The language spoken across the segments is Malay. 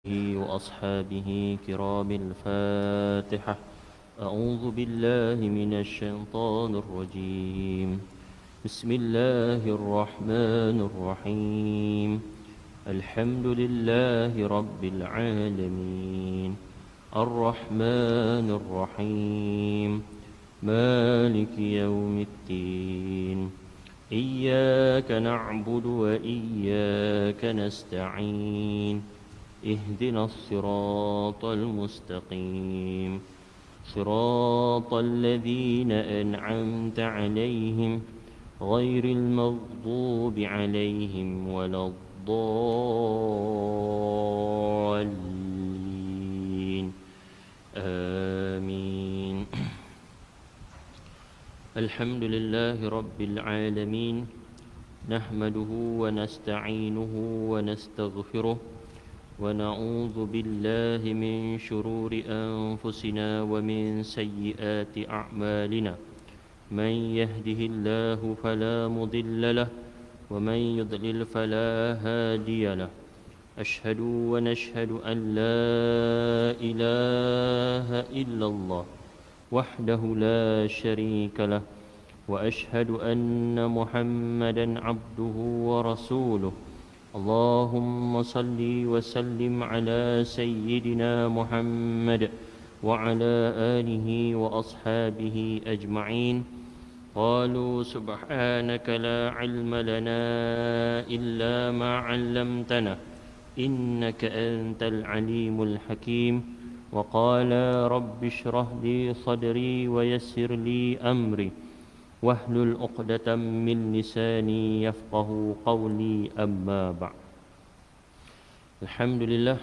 وأصحابه كرام الفاتحة. أعوذ بالله من الشيطان الرجيم. بسم الله الرحمن الرحيم. الحمد لله رب العالمين الرحمن الرحيم مالك يوم الدين إياك نعبد وإياك نستعين اهدنا الصراط المستقيم صراط الذين أنعمت عليهم غير المغضوب عليهم ولا الضالين آمين. الحمد لله رب العالمين نحمده ونستعينه ونستغفره ونعوذ بالله من شرور أنفسنا ومن سيئات أعمالنا. من يهده الله فلا مضل له ومن يضلل فلا هادي له. أشهد ونشهد أن لا إله إلا الله وحده لا شريك له وأشهد أن محمدا عبده ورسوله. اللهم صل وسلم على سيدنا محمد وعلى آله وأصحابه أجمعين. قالوا سبحانك لا علم لنا إلا ما علمتنا إنك أنت العليم الحكيم. وقال رب اشرح لي صدري ويسر لي أمري wahlul 'uqdatam min lisani yafqahu qawli amma ba'd. Alhamdulillah.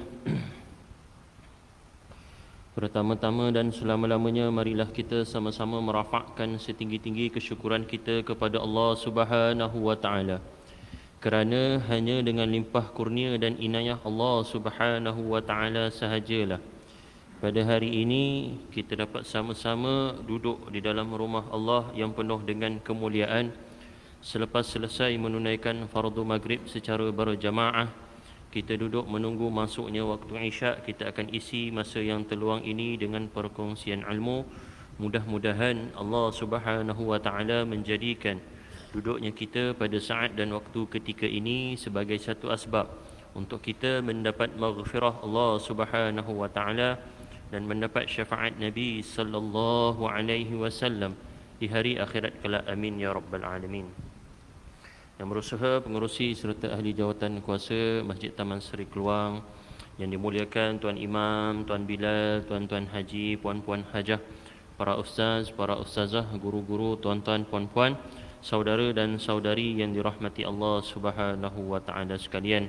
Pertama-tama dan selama-lamanya marilah kita sama-sama merafakkan setinggi-tinggi kesyukuran kita kepada Allah Subhanahu wa taala. Kerana hanya dengan limpah kurnia dan inayah Allah Subhanahu wa taala sahajalah pada hari ini kita dapat sama-sama duduk di dalam rumah Allah yang penuh dengan kemuliaan. Selepas selesai menunaikan fardu maghrib secara berjamaah, kita duduk menunggu masuknya waktu Isyak. Kita akan isi masa yang terluang ini dengan perkongsian ilmu. Mudah-mudahan Allah Subhanahu wa taala menjadikan duduknya kita pada saat dan waktu ketika ini sebagai satu asbab untuk kita mendapat maghfirah Allah Subhanahu wa taala dan mendapat syafaat Nabi sallallahu alaihi wasallam di hari akhirat kelak. Amin ya rabbal alamin. Yang berusaha pengerusi serta ahli jawatan kuasa Masjid Taman Seri Keluang yang dimuliakan Tuan Imam, Tuan Bilal, Tuan-tuan haji, puan-puan hajah, para ustaz, para ustazah, guru-guru, tuan-tuan, puan-puan, saudara dan saudari yang dirahmati Allah Subhanahu wa taala sekalian.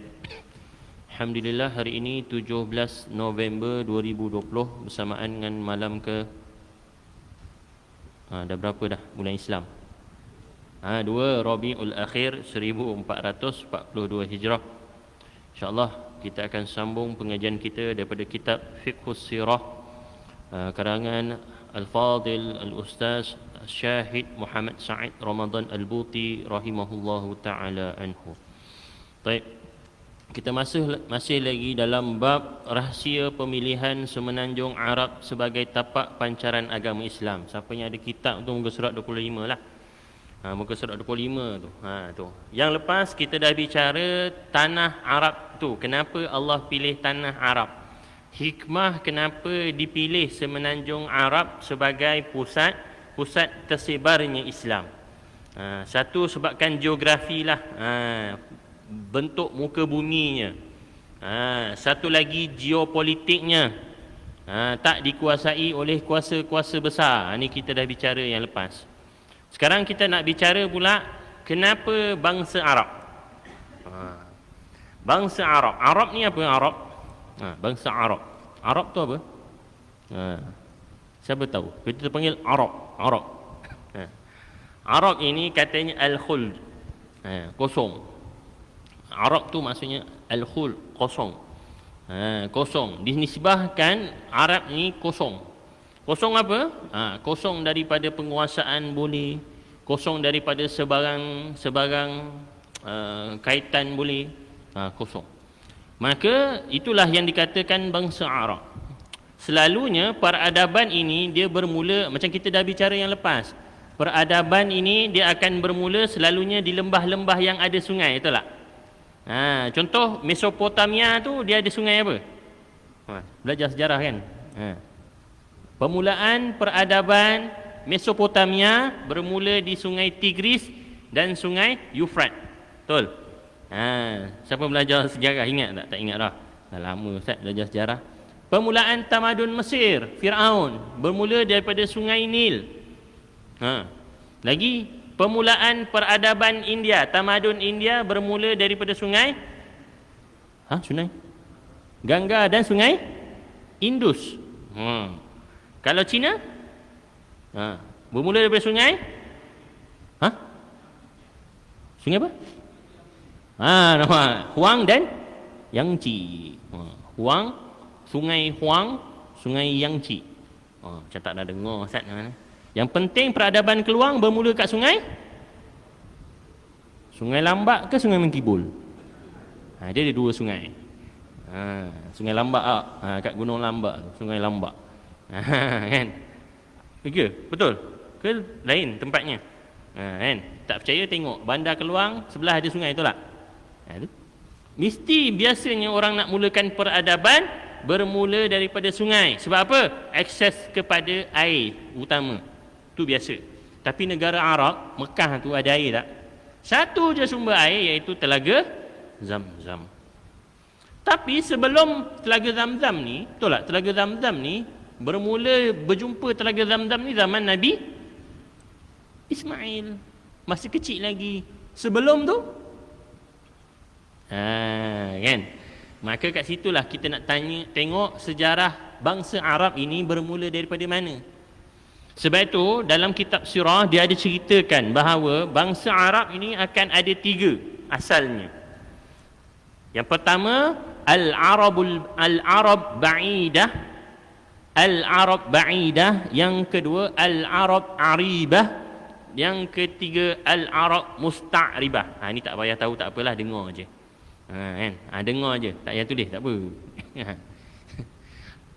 Alhamdulillah, hari ini 17 November 2020 bersamaan dengan malam ke dah berapa dah bulan Islam? 2 Rabiul Akhir 1442 Hijrah. InsyaAllah kita akan sambung pengajian kita daripada kitab Fiqhus Sirah karangan Al-Fadil Al-Ustaz Syahid Muhammad Sa'id Ramadan Al-Buti rahimahullahu ta'ala anhu. Baik. Kita masih lagi dalam bab rahsia pemilihan Semenanjung Arab sebagai tapak pancaran agama Islam. Siapa yang ada kitab tu muka surat 25 lah. Muka surat 25 tu. Tu. Yang lepas kita dah bicara tanah Arab tu. Kenapa Allah pilih tanah Arab? Hikmah kenapa dipilih Semenanjung Arab sebagai pusat tersebarnya Islam. Satu sebabkan geografi lah. Bentuk muka buminya. Satu lagi geopolitiknya. Tak dikuasai oleh kuasa-kuasa besar. Ini kita dah bicara yang lepas. Sekarang kita nak bicara pula kenapa bangsa Arab. Bangsa Arab. Arab ni apa Arab? Bangsa Arab. Arab tu apa? Siapa tahu? Kita panggil Arab. Arab ini katanya al-khuld. Kosong. Arab tu maksudnya al-khul, kosong. Kosong. Dinisbahkan Arab ni kosong. Kosong apa? Kosong daripada penguasaan boleh, kosong daripada sebarang kaitan boleh, kosong. Maka itulah yang dikatakan bangsa Arab. Selalunya peradaban ini dia bermula, macam kita dah bicara yang lepas, peradaban ini dia akan bermula selalunya di lembah-lembah yang ada sungai, betul tak? Contoh Mesopotamia tu dia ada sungai apa? Belajar sejarah kan? Permulaan peradaban Mesopotamia bermula di sungai Tigris dan sungai Euphrat. Betul? Siapa belajar sejarah ingat tak? Tak ingat dah. Dah lama Ustaz belajar sejarah. Permulaan tamadun Mesir, Firaun bermula daripada sungai Nil. Lagi permulaan peradaban India, tamadun India bermula daripada sungai sungai Gangga dan sungai Indus. Kalau Cina bermula daripada sungai sungai apa? Nama Huang dan Yangtze. Sungai Huang, sungai Yangtze. Macam tak dah dengar Ustaz. Yang penting peradaban Keluang bermula kat sungai Lambak ke sungai Mengkibul? Dia ada dua sungai. Sungai Lambak kat Gunung Lambak tu, sungai Lambak. Kan? Betul? Ke lain tempatnya? Kan? Tak percaya tengok Bandar Keluang sebelah ada sungai tu tak? Mesti biasanya orang nak mulakan peradaban bermula daripada sungai. Sebab apa? Akses kepada air utama. Tu biasa. Tapi negara Arab, Mekah tu ada air tak? Satu je sumber air, iaitu Telaga Zamzam. Tapi sebelum Telaga Zamzam ni, betul tak? Telaga Zamzam ni bermula berjumpa Telaga Zamzam ni zaman Nabi Ismail. Masih kecil lagi. Sebelum tu kan? Maka kat situlah kita nak tengok sejarah bangsa Arab ini bermula daripada mana. Sebab itu dalam kitab sirah dia ada ceritakan bahawa bangsa Arab ini akan ada 3 asalnya. Yang pertama Al-Arab Ba'idah, Al-Arab Ba'idah. Yang kedua Al-Arab Aribah. Yang ketiga Al-Arab Musta'ribah. Ini tak payah tahu, tak apalah, dengar je. Kan? Dengar je, tak payah tulis, tak apa.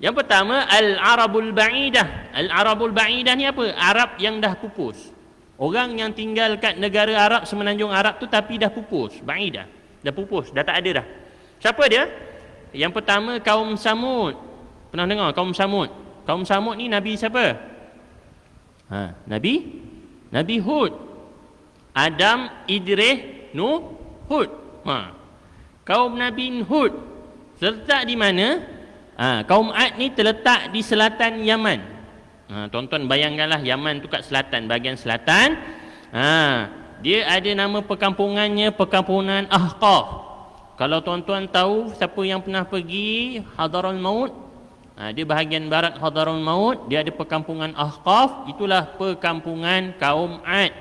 Yang pertama Al-Arabul Ba'idah. Al-Arabul Ba'idah ni apa? Arab yang dah pupus. Orang yang tinggal kat negara Arab, semenanjung Arab tu, tapi dah pupus. Ba'idah, dah pupus, dah tak ada dah. Siapa dia? Yang pertama kaum Samud. Pernah dengar kaum Samud? Kaum Samud ni Nabi siapa? Nabi Hud. Adam, Idris, Nuh, Hud. Kaum Nabi Hud terletak di mana? Kaum Ad ni terletak di selatan Yaman. Tuan-tuan bayangkanlah Yaman tu kat selatan, bahagian selatan. Dia ada nama perkampungannya, perkampungan Ahqaf. Kalau tuan-tuan tahu, siapa yang pernah pergi Hadarul Maut, dia bahagian barat Hadarul Maut, dia ada perkampungan Ahqaf. Itulah perkampungan kaum Ad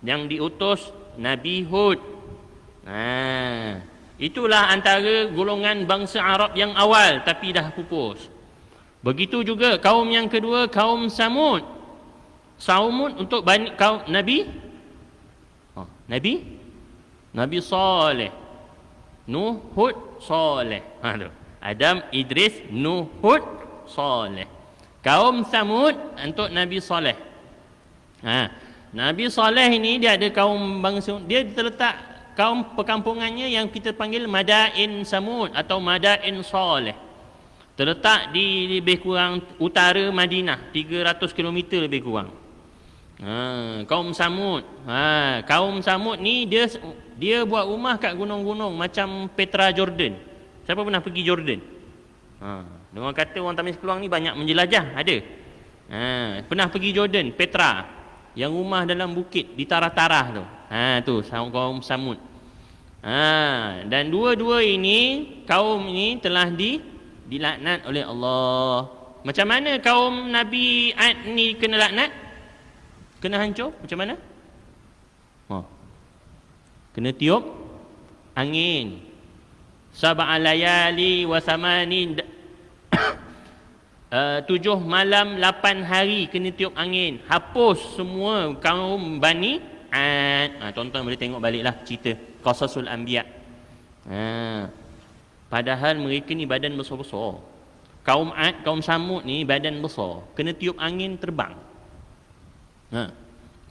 yang diutus Nabi Hud. Itulah antara golongan bangsa Arab yang awal tapi dah pupus. Begitu juga kaum yang kedua, kaum Samud. Samud untuk kaum Nabi Saleh. Nuh, Hud, Saleh. Adam, Idris, Nuh, Hud, Saleh. Kaum Samud untuk Nabi Saleh. Nabi Saleh ini dia ada kaum bangsa, dia terletak kaum perkampungannya yang kita panggil Madain Samud atau Madain Saleh. Terletak di lebih kurang utara Madinah, 300 km lebih kurang. Kaum Samud. Kaum Samud ni dia buat rumah kat gunung-gunung macam Petra Jordan. Siapa pernah pergi Jordan? Orang kata orang Tamis Keluang ni banyak menjelajah, ada. Pernah pergi Jordan, Petra, yang rumah dalam bukit di tarah-tarah tu. Tu kaum Samud. Dan dua-dua ini, kaum ini telah dilaknat oleh Allah. Macam mana kaum Nabi Ad ni kena laknat? Kena hancur? Macam mana? Kena tiup angin. Sab'a layali wa thamanin 7 malam 8 hari kena tiup angin. Hapus semua kaum Bani Ad. Tuan-tuan boleh tengok baliklah cerita Qasasul Anbiya. Padahal mereka ni badan besar-besar. Kaum Ad, kaum Samud ni badan besar, kena tiup angin terbang.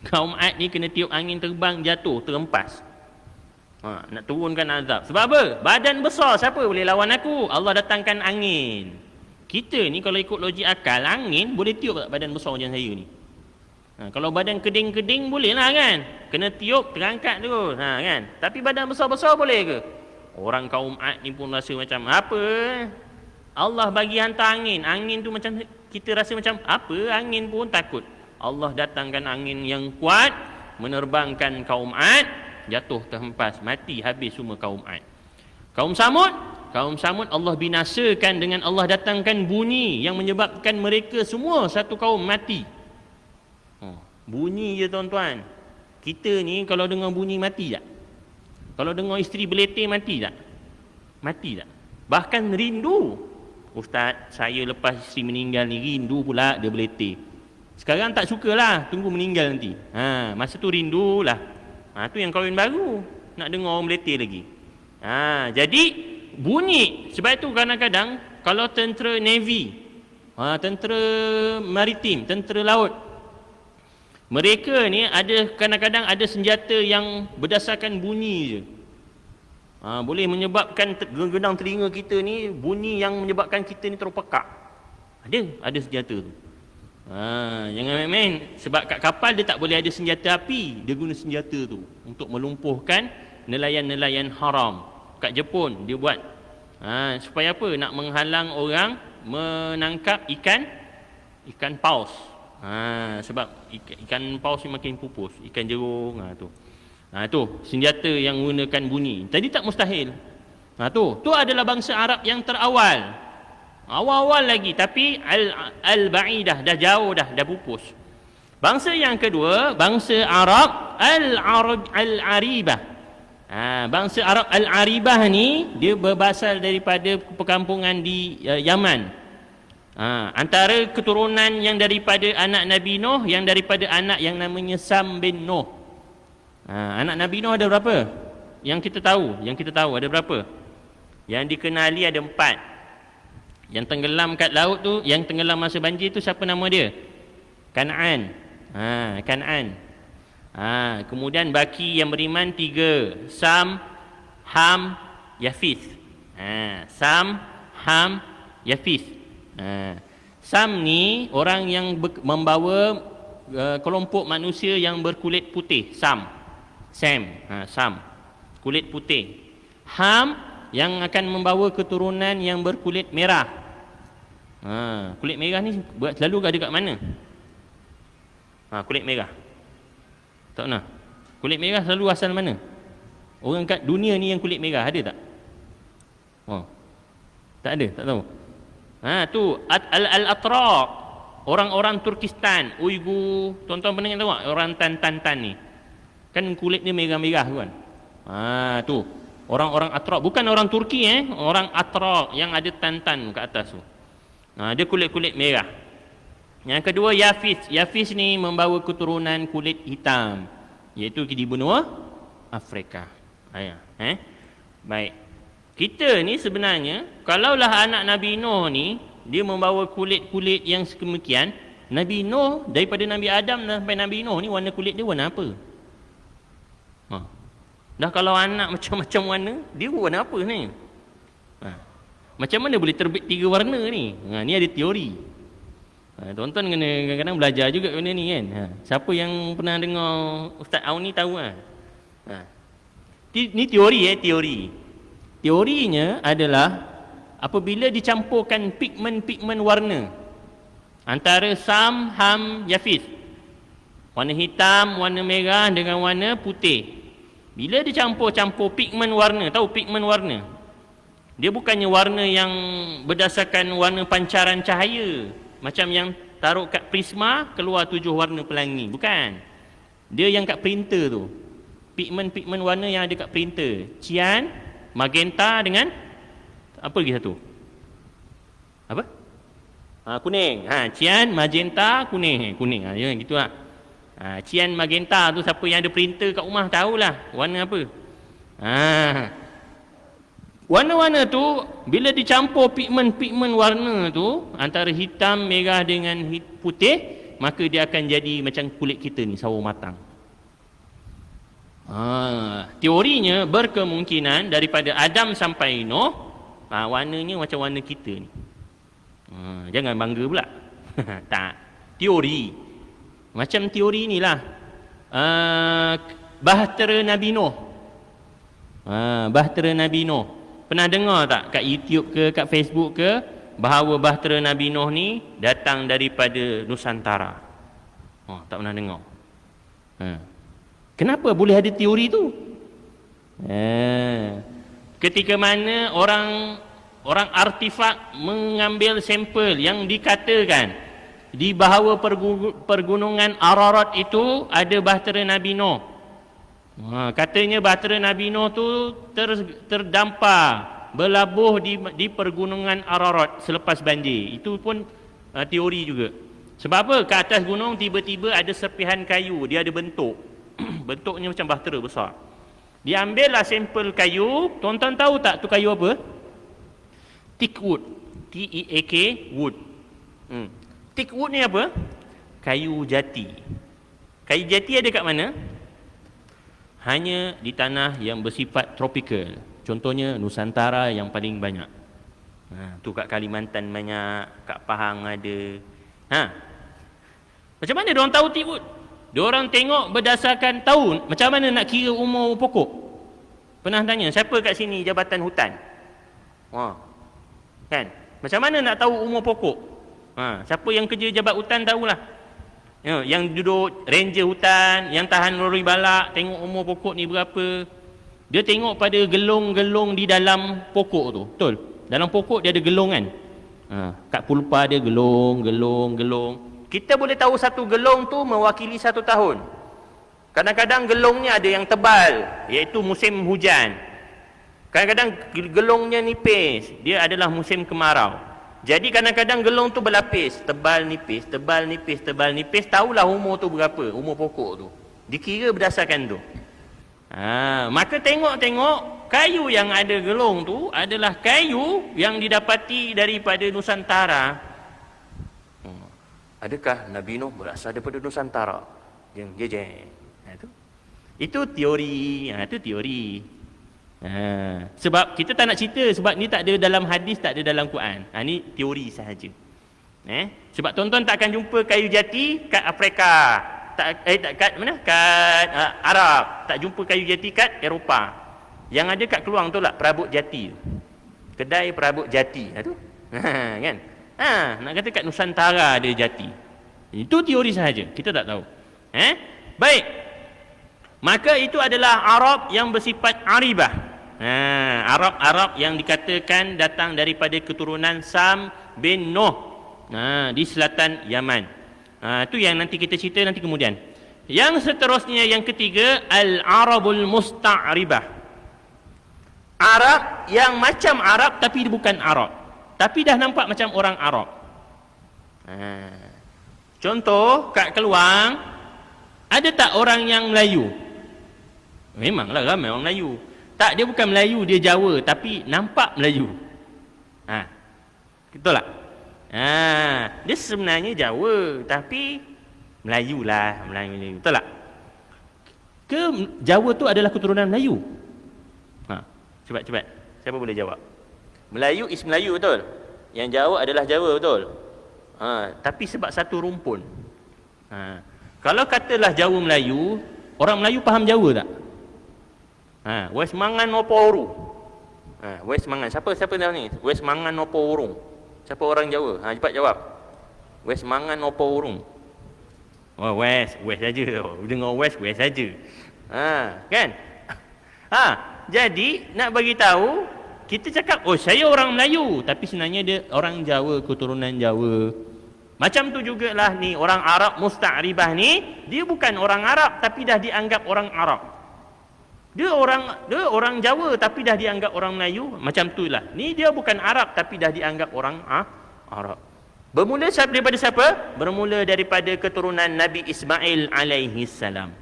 Kaum Ad ni kena tiup angin terbang, jatuh, terempas. Nak turunkan azab. Sebab apa? Badan besar, siapa boleh lawan aku? Allah datangkan angin. Kita ni kalau ikut logik akal, angin boleh tiup tak badan besar macam saya ni? Kalau badan keding-keding boleh lah kan? Kena tiup, terangkat terus. Kan? Tapi badan besar-besar boleh ke? Orang kaum Ad ni pun rasa macam, apa? Allah bagi hantar angin. Angin tu macam, kita rasa macam, apa? Angin pun takut. Allah datangkan angin yang kuat, menerbangkan kaum Ad, jatuh terhempas, mati habis semua kaum Ad. Kaum Samud, Allah binasakan dengan Allah datangkan bunyi yang menyebabkan mereka semua satu kaum mati. Bunyi je tuan-tuan. Kita ni kalau dengar bunyi mati tak? Kalau dengar isteri beletih mati tak? Mati tak? Bahkan rindu. Ustaz, saya lepas isteri meninggal ni rindu pula dia beletih. Sekarang tak sukalah, tunggu meninggal nanti. Masa tu rindulah. Tu yang kahwin baru, nak dengar orang beletih lagi. Jadi bunyi. Sebab itu kadang-kadang kalau tentera Navy, tentera maritim, tentera laut, mereka ni ada kadang-kadang ada senjata yang berdasarkan bunyi je. Boleh menyebabkan gedang telinga kita ni bunyi yang menyebabkan kita ni terpekak. Ada senjata tu. Jangan main-main. Sebab kat kapal dia tak boleh ada senjata api. Dia guna senjata tu untuk melumpuhkan nelayan-nelayan haram. Kat Jepun dia buat. Supaya apa? Nak menghalang orang menangkap ikan paus. Sebab ikan paus ni makin pupus, ikan jerung tu. Tu senjata yang menggunakan bunyi. Tadi tak mustahil. Tu adalah bangsa Arab yang terawal. Awal-awal lagi, tapi al-ba'idah dah jauh dah pupus. Bangsa yang kedua, bangsa Arab al-aribah. Bangsa Arab al-aribah ni dia berasal daripada perkampungan di Yaman. Antara keturunan yang daripada anak Nabi Nuh, yang daripada anak yang namanya Sam bin Nuh. Anak Nabi Nuh ada berapa? Yang kita tahu ada berapa? Yang dikenali ada 4. Yang tenggelam kat laut tu, yang tenggelam masa banjir tu siapa nama dia? Kan'an. Kan'an. Kemudian baki yang beriman 3. Sam, Ham, Yafith. Sam, Ham, Yafith. Sam ni orang yang membawa kelompok manusia yang berkulit putih. Sam. Kulit putih. Ham yang akan membawa keturunan yang berkulit merah. Kulit merah ni selalu ada kat mana? Kulit merah. Tak nak. Kulit merah selalu asal mana? Orang kat dunia ni yang kulit merah ada tak? Tak ada, tak tahu. Tu al-Atraq, orang-orang Turkistan, Uyghur, tuan-tuan pernah tahu tak? Orang Tan ni. Kan kulit dia merah-merah kan? Tu. Orang-orang Atraq, bukan orang Turki orang Atraq yang ada Tan kat atas tu. Dia kulit-kulit merah. Yang kedua Yafis. Yafis ni membawa keturunan kulit hitam, iaitu di benua Afrika. Baik. Kita ni sebenarnya kalaulah anak Nabi Nuh ni dia membawa kulit-kulit yang sedemikian, Nabi Nuh daripada Nabi Adam sampai Nabi Nuh ni warna kulit dia warna apa? Dah kalau anak macam-macam warna, dia warna apa ni? Macam mana boleh terbit 3 warna ni? Ni ada teori. Tuan-tuan kena kadang-kadang belajar juga benda ni kan. Siapa yang pernah dengar Ustaz Auni tahu lah. Ni teori. Teorinya adalah apabila dicampurkan pigmen-pigmen warna antara Sam, Ham, Yafis, warna hitam, warna merah dengan warna putih. Bila dicampur-campur pigmen warna, tahu pigmen warna? Dia bukannya warna yang berdasarkan warna pancaran cahaya, macam yang taruh kat prisma keluar 7 warna pelangi, bukan. Dia yang kat printer tu. Pigmen-pigmen warna yang ada kat printer. Cian, magenta dengan apa lagi satu? Apa? Kuning. Cian, magenta, kuning. Ya gitulah. Cian magenta tu siapa yang ada printer kat rumah tahulah warna apa. Warna-warna tu bila dicampur pigmen-pigmen warna tu antara hitam, merah dengan putih, maka dia akan jadi macam kulit kita ni, sawo matang. Teorinya berkemungkinan daripada Adam sampai Nuh, warnanya macam warna kita ni. Jangan bangga pula. Tak. Teori. Macam teori inilah. Bahtera Nabi Nuh. Bahtera Nabi Nuh. Pernah dengar tak kat YouTube ke, kat Facebook ke, bahawa bahtera Nabi Nuh ni datang daripada Nusantara? Tak pernah dengar. Kenapa boleh ada teori tu? Ketika mana orang artifak mengambil sampel yang dikatakan di bahawa pergunungan Ararat itu ada bahtera Nabi Nuh. Katanya bahtera Nabi Nuh tu terdampar, berlabuh di pergunungan Ararat selepas banjir. Itu pun teori juga. Sebab apa? Ke atas gunung tiba-tiba ada serpihan kayu, dia ada bentuk. Bentuknya macam bahtera besar. Diambillah sampel kayu. Tuan-tuan tahu tak tu kayu apa? Teak wood. T-E-A-K wood. Teak wood ni apa? Kayu jati. Kayu jati ada kat mana? Hanya di tanah yang bersifat tropikal. Contohnya Nusantara yang paling banyak. Tu kat Kalimantan banyak, kat Pahang ada. Macam mana diorang tahu teak wood? Diorang tengok berdasarkan tahun. Macam mana nak kira umur pokok? Pernah tanya, siapa kat sini Jabatan Hutan? Kan? Macam mana nak tahu umur pokok? Siapa yang kerja jabat hutan tahulah. Yang duduk ranger hutan, yang tahan lori balak, tengok umur pokok ni berapa. Dia tengok pada gelong-gelong di dalam pokok tu. Betul? Dalam pokok dia ada gelong kan? Kat pulpa dia gelong. Kita boleh tahu satu gelong tu mewakili satu tahun. Kadang-kadang gelongnya ada yang tebal, iaitu musim hujan. Kadang-kadang gelongnya nipis, dia adalah musim kemarau. Jadi kadang-kadang gelong tu berlapis, tebal nipis, tahulah umur tu berapa, umur pokok tu. Dikira berdasarkan tu. Maka tengok kayu yang ada gelong tu adalah kayu yang didapati daripada Nusantara. Adakah Nabi Nuh berasal daripada Nusantara? Yang itu teori. Itu teori. Sebab kita tak nak cerita, sebab ni tak ada dalam hadis, tak ada dalam Quran. Ni teori sahaja. Sebab tuan-tuan tak akan jumpa kayu jati kat Afrika. Kat mana? Kat Arab. Tak jumpa kayu jati kat Eropah. Yang ada kat Keluang tu lah, perabot jati. Kedai perabot jati. Kan? Nak kata kat Nusantara ada jati. Itu teori sahaja. Kita tak tahu. Baik. Maka itu adalah Arab yang bersifat aribah. Arab yang dikatakan datang daripada keturunan Sam bin Nuh. Di selatan Yaman. Itu yang nanti kita cerita nanti kemudian. Yang seterusnya, yang ketiga, Al-Arabul Musta'ribah. Arab yang macam Arab tapi dia bukan Arab. Tapi dah nampak macam orang Arab. Contoh, kat Keluang, ada tak orang yang Melayu? Memanglah ramai orang Melayu. Tak, dia bukan Melayu, dia Jawa. Tapi nampak Melayu. Betul tak? Dia sebenarnya Jawa. Tapi Melayu lah. Melayu. Betul tak? Ke Jawa tu adalah keturunan Melayu? Cepat. Siapa boleh jawab? Melayu is Melayu, betul? Yang Jawa adalah Jawa, betul? Tapi sebab satu rumpun. Kalau katalah Jawa Melayu, orang Melayu faham Jawa tak? Wes mangan opo urung? Wes mangan. Siapa tahu ni? Wes mangan opo urung? Siapa orang Jawa? Cepat jawab. Wes mangan opo urung? Wes saja. Dengar wes saja. Kan? Jadi nak bagi tahu, kita cakap, saya orang Melayu, tapi sebenarnya dia orang Jawa, keturunan Jawa. Macam tu jugalah ni, orang Arab Musta'ribah ni, dia bukan orang Arab tapi dah dianggap orang Arab. Dia orang Jawa tapi dah dianggap orang Melayu. Macam tu lah. Ni dia bukan Arab tapi dah dianggap orang Arab. Bermula daripada siapa? Bermula daripada keturunan Nabi Ismail alaihi salam.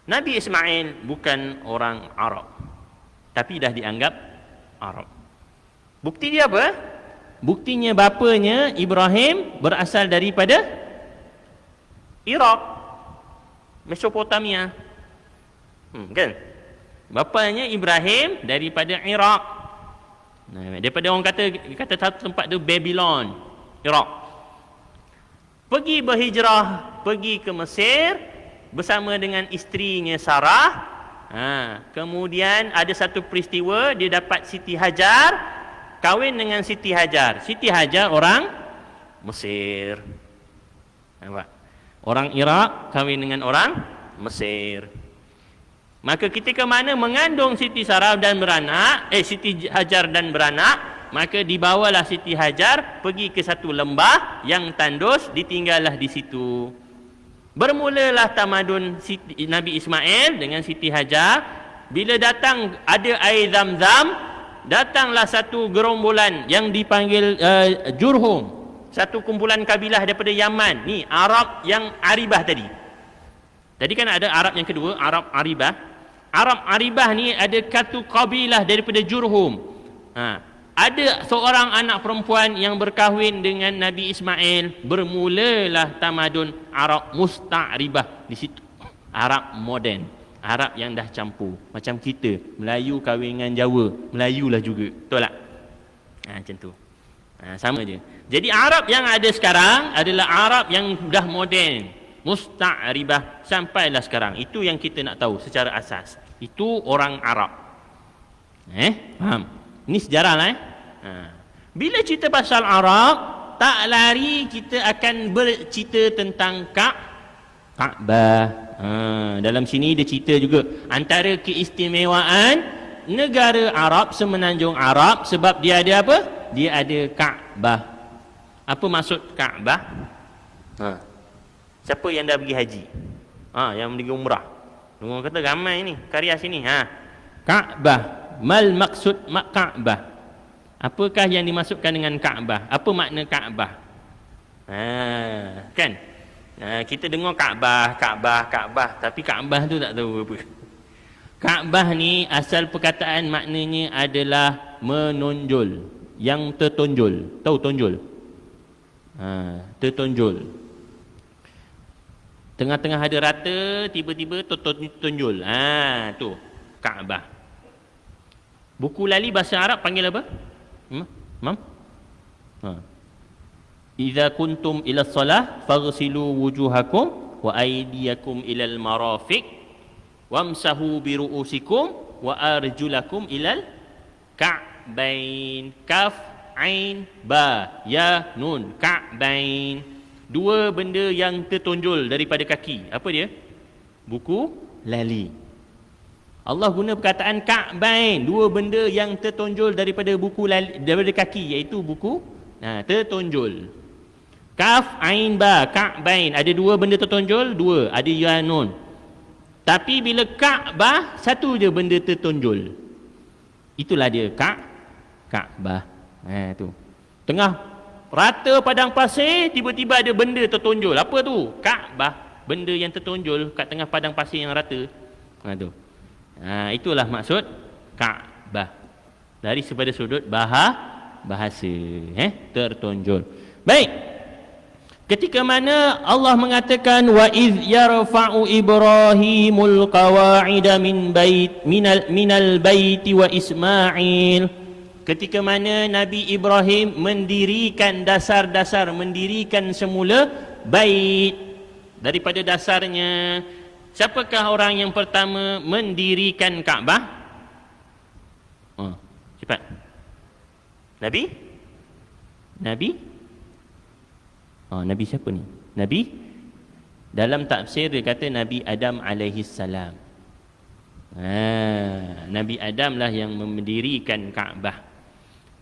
Nabi Ismail bukan orang Arab, tapi dah dianggap Arab. Bukti dia apa? Buktinya bapanya Ibrahim berasal daripada Iraq, Mesopotamia. Kan? Bapanya Ibrahim daripada Iraq. Daripada orang kata satu tempat tu Babylon, Iraq. Pergi berhijrah, pergi ke Mesir bersama dengan isterinya Sarah. Kemudian ada satu peristiwa, dia dapat Siti Hajar, kahwin dengan Siti Hajar. Siti Hajar orang Mesir. Nampak? Orang Iraq kahwin dengan orang Mesir. Maka ketika mana mengandung Siti Sarah dan beranak, Siti Hajar dan beranak, maka dibawalah Siti Hajar pergi ke satu lembah yang tandus, ditinggallah di situ. Bermulalah tamadun Nabi Ismail dengan Siti Hajar. Bila datang ada air Zam-Zam, datanglah satu gerombolan yang dipanggil Jurhum, satu kumpulan kabilah daripada Yaman. Ni Arab yang Aribah tadi. Tadi kan ada Arab yang kedua, Arab Aribah. Arab Aribah ni ada satu kabilah daripada Jurhum. Ada seorang anak perempuan yang berkahwin dengan Nabi Ismail. Bermulalah tamadun Arab Musta'ribah di situ. Arab moden, Arab yang dah campur. Macam kita, Melayu kahwin dengan Jawa, Melayulah juga. Betul tak? Macam tu. Sama je. Jadi Arab yang ada sekarang adalah Arab yang dah moden, Musta'ribah, sampailah sekarang. Itu yang kita nak tahu secara asas. Itu orang Arab. Faham? Ini sejarah lah. Bila cerita pasal Arab, tak lari kita akan bercerita tentang Kaabah. Dalam sini dia cerita juga antara keistimewaan negara Arab, semenanjung Arab, sebab dia ada apa? Dia ada Kaabah. Apa maksud Kaabah? Siapa yang dah pergi haji? Yang pergi umrah. Orang kata ramai ni, karya sini. Kaabah. Mal maksud Kaabah. Apakah yang dimaksudkan dengan Kaabah? Apa makna Kaabah? Kan? Kita dengar Kaabah, tapi Kaabah tu tak tahu apa. Kaabah ni asal perkataan maknanya adalah menonjol, yang tertonjol. Tahu tonjol? Tertonjol. Tengah-tengah ada rata, tiba-tiba tonjol. Tu Kaabah. Buku lali bahasa Arab panggil apa? Mam? Idza kuntum ila shalah faghsilu wujuhakum wa aydiyakum ilal marafiq wamsahu bi ru'usikum wa arjulakum ilal ka'bain. Kaf, ain, ba, ya, nun. Ka'bain. Dua benda yang tertonjol daripada kaki. Apa dia? Buku lali. Allah guna perkataan Ka'bain, dua benda yang tertonjol daripada buku lali, daripada kaki, iaitu buku tertonjol. Kaf, ain, ba, Ka'bain. Ada dua benda tertonjol, dua. Ada ya, nun. Tapi bila Ka'bah, satu je benda tertonjol. Itulah dia Ka'bah. Tu. Tengah rata padang pasir, tiba-tiba ada benda tertonjol. Apa tu? Kaabah. Benda yang tertonjol kat tengah padang pasir yang rata. Tu. Itulah maksud Kaabah. Dari sepada sudut bahasa. Tertonjol. Baik. Ketika mana Allah mengatakan wa iz yarfa'u Ibrahimul qawa'ida minal baiti wa Ismail. Ketika mana Nabi Ibrahim mendirikan dasar-dasar, mendirikan semula bait. Daripada dasarnya, siapakah orang yang pertama mendirikan Kaabah? Cepat. Nabi? Nabi siapa ni? Nabi? Dalam tafsir dia kata Nabi Adam alaihi salam. Nabi Adam lah yang mendirikan Kaabah.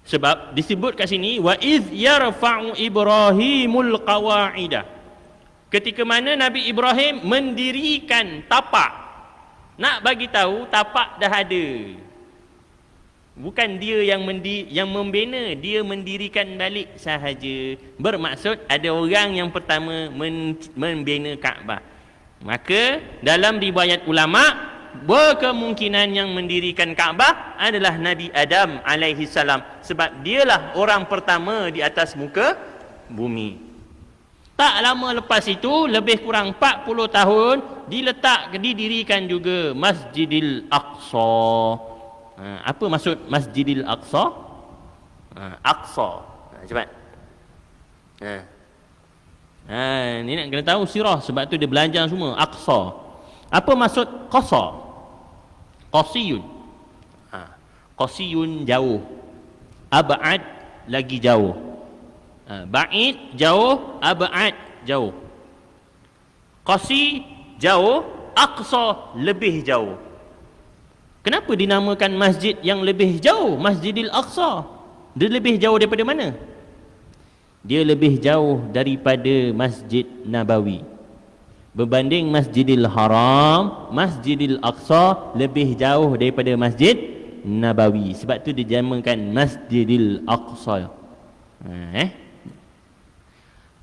Sebab disebut kat sini wa iz yarfa'u Ibrahimul qawa'ida. Ketika mana Nabi Ibrahim mendirikan tapak. Nak bagi tahu tapak dah ada. Bukan dia yang membina, dia mendirikan balik sahaja. Bermaksud ada orang yang pertama membina Kaabah. Maka dalam riwayat ulama, berkemungkinan yang mendirikan Kaabah adalah Nabi Adam alaihi salam, sebab dialah orang pertama di atas muka bumi. Tak lama lepas itu, lebih kurang 40 tahun, didirikan juga Masjidil Aqsa. Apa maksud Masjidil Aqsa? Aqsa. Cepat. Ni nak kena tahu sirah, sebab tu dia belajar semua. Aqsa. Apa maksud qasa? Qasiyun. Qasiyun jauh. Ab'ad lagi jauh. Ba'id jauh, ab'ad jauh. Qasi jauh, aqsa lebih jauh. Kenapa dinamakan masjid yang lebih jauh Masjidil Aqsa? Dia lebih jauh daripada mana? Dia lebih jauh daripada Masjid Nabawi. Berbanding Masjidil Haram, Masjidil Aqsa lebih jauh daripada Masjid Nabawi. Sebab tu dinamakan Masjidil Aqsa.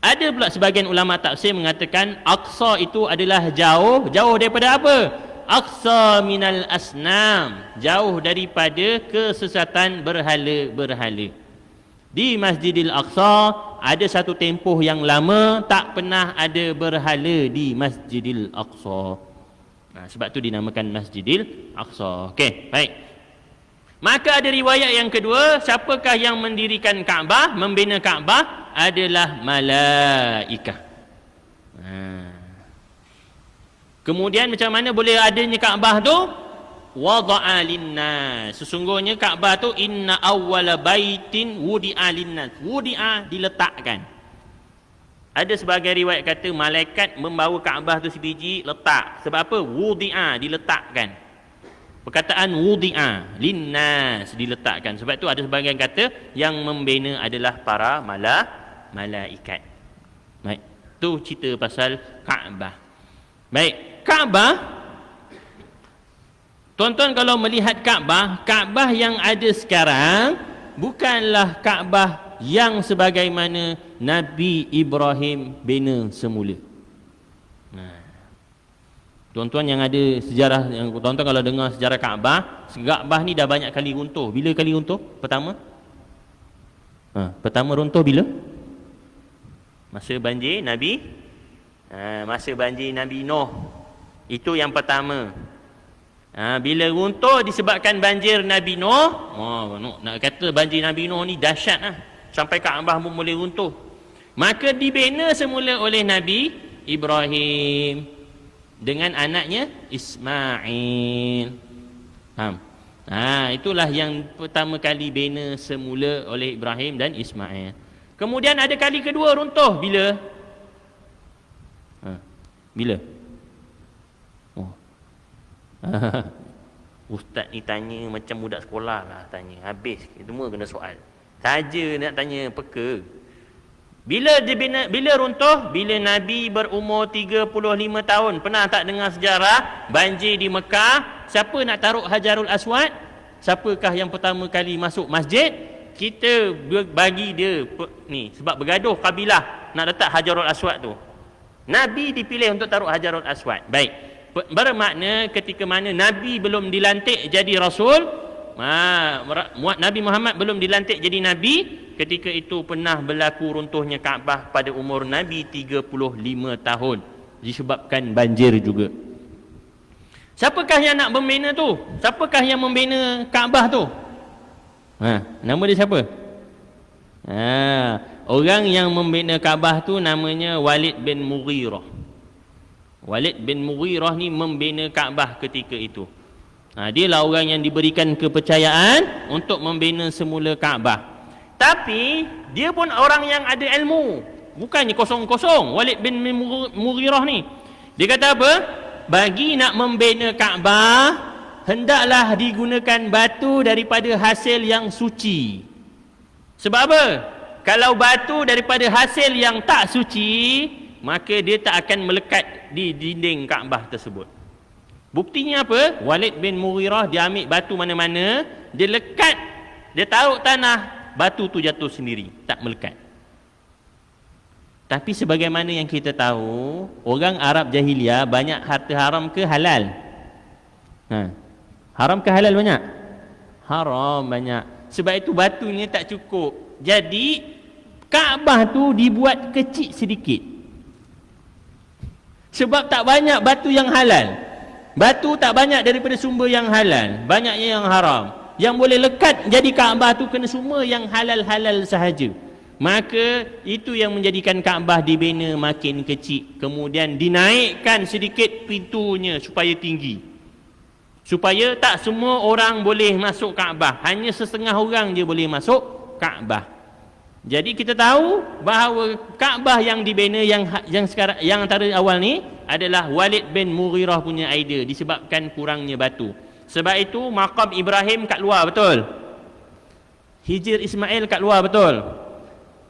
Ada pula sebahagian ulama tafsir mengatakan Aqsa itu adalah jauh daripada apa? Aqsa minal asnam, jauh daripada kesesatan berhala-berhala. Di Masjidil Aqsa ada satu tempoh yang lama tak pernah ada berhala di Masjidil Aqsa. Sebab tu dinamakan Masjidil Aqsa. Okey, baik. Maka ada riwayat yang kedua, siapakah yang mendirikan Kaabah, membina Kaabah? Adalah malaikah. Kemudian macam mana boleh adanya Kaabah tu? Wada'a linnas. Sesungguhnya Kaabah tu inna awwala baitin wudi'a linnas. Wudi'a diletakkan. Ada sebagai riwayat kata malaikat membawa Kaabah tu sebiji letak. Sebab apa? Wudi'a diletakkan. Perkataan wudi'a linnas diletakkan. Sebab tu ada sebagian kata yang membina adalah para malaikat. Baik. Tu cerita pasal Kaabah. Baik, Kaabah, tuan-tuan kalau melihat Kaabah yang ada sekarang bukanlah Kaabah yang sebagaimana Nabi Ibrahim bina semula. Tuan-tuan yang ada sejarah, yang tuan-tuan kalau dengar sejarah Kaabah ni dah banyak kali runtuh. Bila kali runtuh? Pertama? Pertama runtuh bila? Masa banjir Masa banjir Nabi Nuh. Itu yang pertama. Bila runtuh disebabkan banjir Nabi Nuh, nak kata banjir Nabi Nuh ni dahsyat sampai Kaabah pun boleh runtuh. Maka dibina semula oleh Nabi Ibrahim dengan anaknya Ismail. Faham? Itulah yang pertama kali bina semula oleh Ibrahim dan Ismail. Kemudian ada kali kedua runtuh bila? Bila? Ustaz ni tanya macam budak sekolah lah tanya. Habis semua kena soal. Saja nak tanya peka. Bila runtuh? Bila Nabi berumur 35 tahun. Pernah tak dengar sejarah banjir di Mekah? Siapa nak taruh Hajarul Aswad? Siapakah yang pertama kali masuk masjid? Kita bagi dia ni sebab bergaduh kabilah nak letak Hajarul Aswad tu. Nabi dipilih untuk taruh Hajarul Aswad. Baik. Bermakna ketika mana Nabi belum dilantik jadi Rasul, Nabi Muhammad belum dilantik jadi Nabi, ketika itu pernah berlaku runtuhnya Kaabah pada umur Nabi 35 tahun. Disebabkan banjir juga. Siapakah yang nak membina tu? Siapakah yang membina Kaabah tu? Nama dia siapa? Orang yang membina Kaabah tu namanya Walid bin Mughirah. Walid bin Mughirah ni membina Kaabah ketika itu. Dialah orang yang diberikan kepercayaan untuk membina semula Kaabah. Tapi dia pun orang yang ada ilmu. Bukannya kosong-kosong Walid bin Mughirah ni. Dia kata apa? Bagi nak membina Kaabah, hendaklah digunakan batu daripada hasil yang suci. Sebab apa? Kalau batu daripada hasil yang tak suci, maka dia tak akan melekat di dinding Kaabah tersebut. Buktinya apa? Walid bin Mughirah dia ambil batu mana-mana, dia lekat, dia taruh tanah, batu tu jatuh sendiri, tak melekat. Tapi sebagaimana yang kita tahu, orang Arab jahiliah banyak harta haram ke halal? Ha. Haram ke halal banyak? Haram banyak. Sebab itu batunya tak cukup. Jadi Kaabah tu dibuat kecil sedikit. Sebab tak banyak batu yang halal. Batu tak banyak daripada sumber yang halal, banyaknya yang haram. Yang boleh lekat jadi Kaabah tu kena semua yang halal-halal sahaja. Maka itu yang menjadikan Kaabah dibina makin kecil. Kemudian dinaikkan sedikit pintunya supaya tinggi. Supaya tak semua orang boleh masuk Kaabah. Hanya setengah orang je boleh masuk Kaabah. Jadi kita tahu bahawa Kaabah yang dibina yang sekarang yang antara awal ni adalah Walid bin Mughirah punya idea disebabkan kurangnya batu. Sebab itu maqam Ibrahim kat luar, betul? Hijr Ismail kat luar, betul?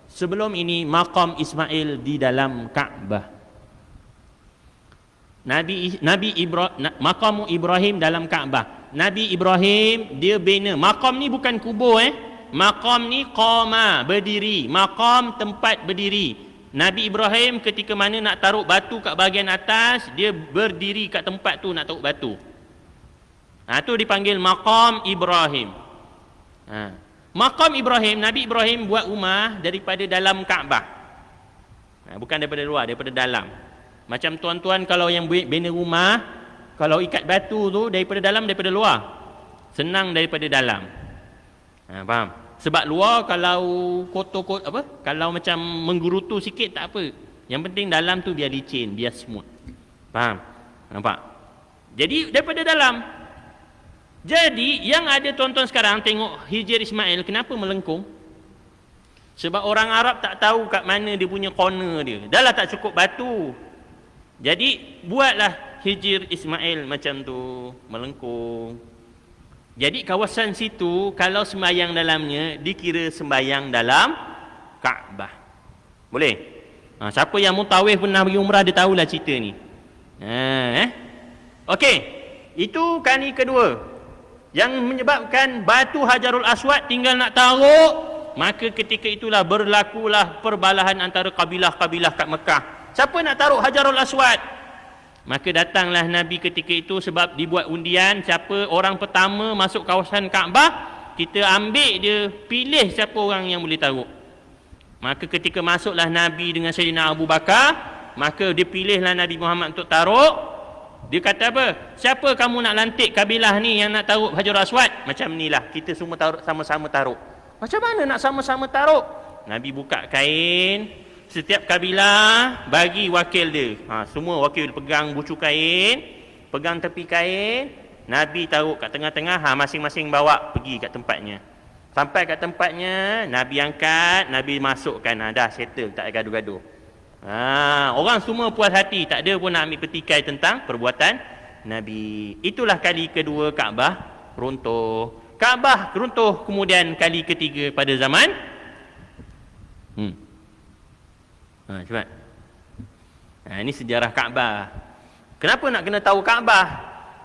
Sebelum ini maqam Ismail di dalam Kaabah. Maqam Ibrahim dalam Kaabah. Nabi Ibrahim dia bina. Maqam ni bukan kubur Maqam ni qama, berdiri. Maqam tempat berdiri. Nabi Ibrahim ketika mana nak taruh batu kat bahagian atas, dia berdiri kat tempat tu nak taruh batu. Tu dipanggil maqam Ibrahim. Maqam Ibrahim, Nabi Ibrahim buat rumah daripada dalam Kaabah. Bukan daripada luar, daripada dalam. Macam tuan-tuan kalau yang bina rumah, kalau ikat batu tu daripada dalam, daripada luar. Senang daripada dalam. Faham? Sebab luar kalau kotor kalau macam menggerutu sikit tak apa. Yang penting dalam tu biar licin, biar smooth. Faham? Nampak? Jadi daripada dalam. Jadi yang ada tuan-tuan sekarang tengok Hijr Ismail kenapa melengkung? Sebab orang Arab tak tahu kat mana dia punya corner dia. Dah lah tak cukup batu. Jadi buatlah Hijr Ismail macam tu, melengkung. Jadi kawasan situ kalau sembahyang dalamnya dikira sembahyang dalam Kaabah. Boleh? Siapa yang mutawif pernah pergi umrah dia tahulah cerita ni. Okey. Itu kali kedua. Yang menyebabkan batu Hajarul Aswad tinggal nak taruh, maka ketika itulah berlakulah perbalahan antara kabilah-kabilah kat Mekah. Siapa nak taruh Hajarul Aswad? Maka datanglah Nabi ketika itu sebab dibuat undian siapa orang pertama masuk kawasan Kaabah, kita ambil dia, pilih siapa orang yang boleh taruh. Maka ketika masuklah Nabi dengan Sayyidina Abu Bakar, maka dia pilihlah Nabi Muhammad untuk taruh. Dia kata apa? Siapa kamu nak lantik kabilah ni yang nak taruh Hajarul Aswad? Macam inilah, kita semua taruh, sama-sama taruh. Macam mana nak sama-sama taruh? Nabi buka kain. Setiap kabilah bagi wakil dia. Semua wakil pegang bucu kain, pegang tepi kain, Nabi taruh kat tengah-tengah, masing-masing bawa pergi kat tempatnya. Sampai kat tempatnya, Nabi angkat, Nabi masukkan, dah settle, tak ada gaduh-gaduh. Orang semua puas hati, tak ada pun nak ambil petikai tentang perbuatan Nabi. Itulah kali kedua Kaabah runtuh. Kaabah runtuh kemudian kali ketiga pada zaman cepat. Ini sejarah Kaabah. Kenapa nak kena tahu Kaabah?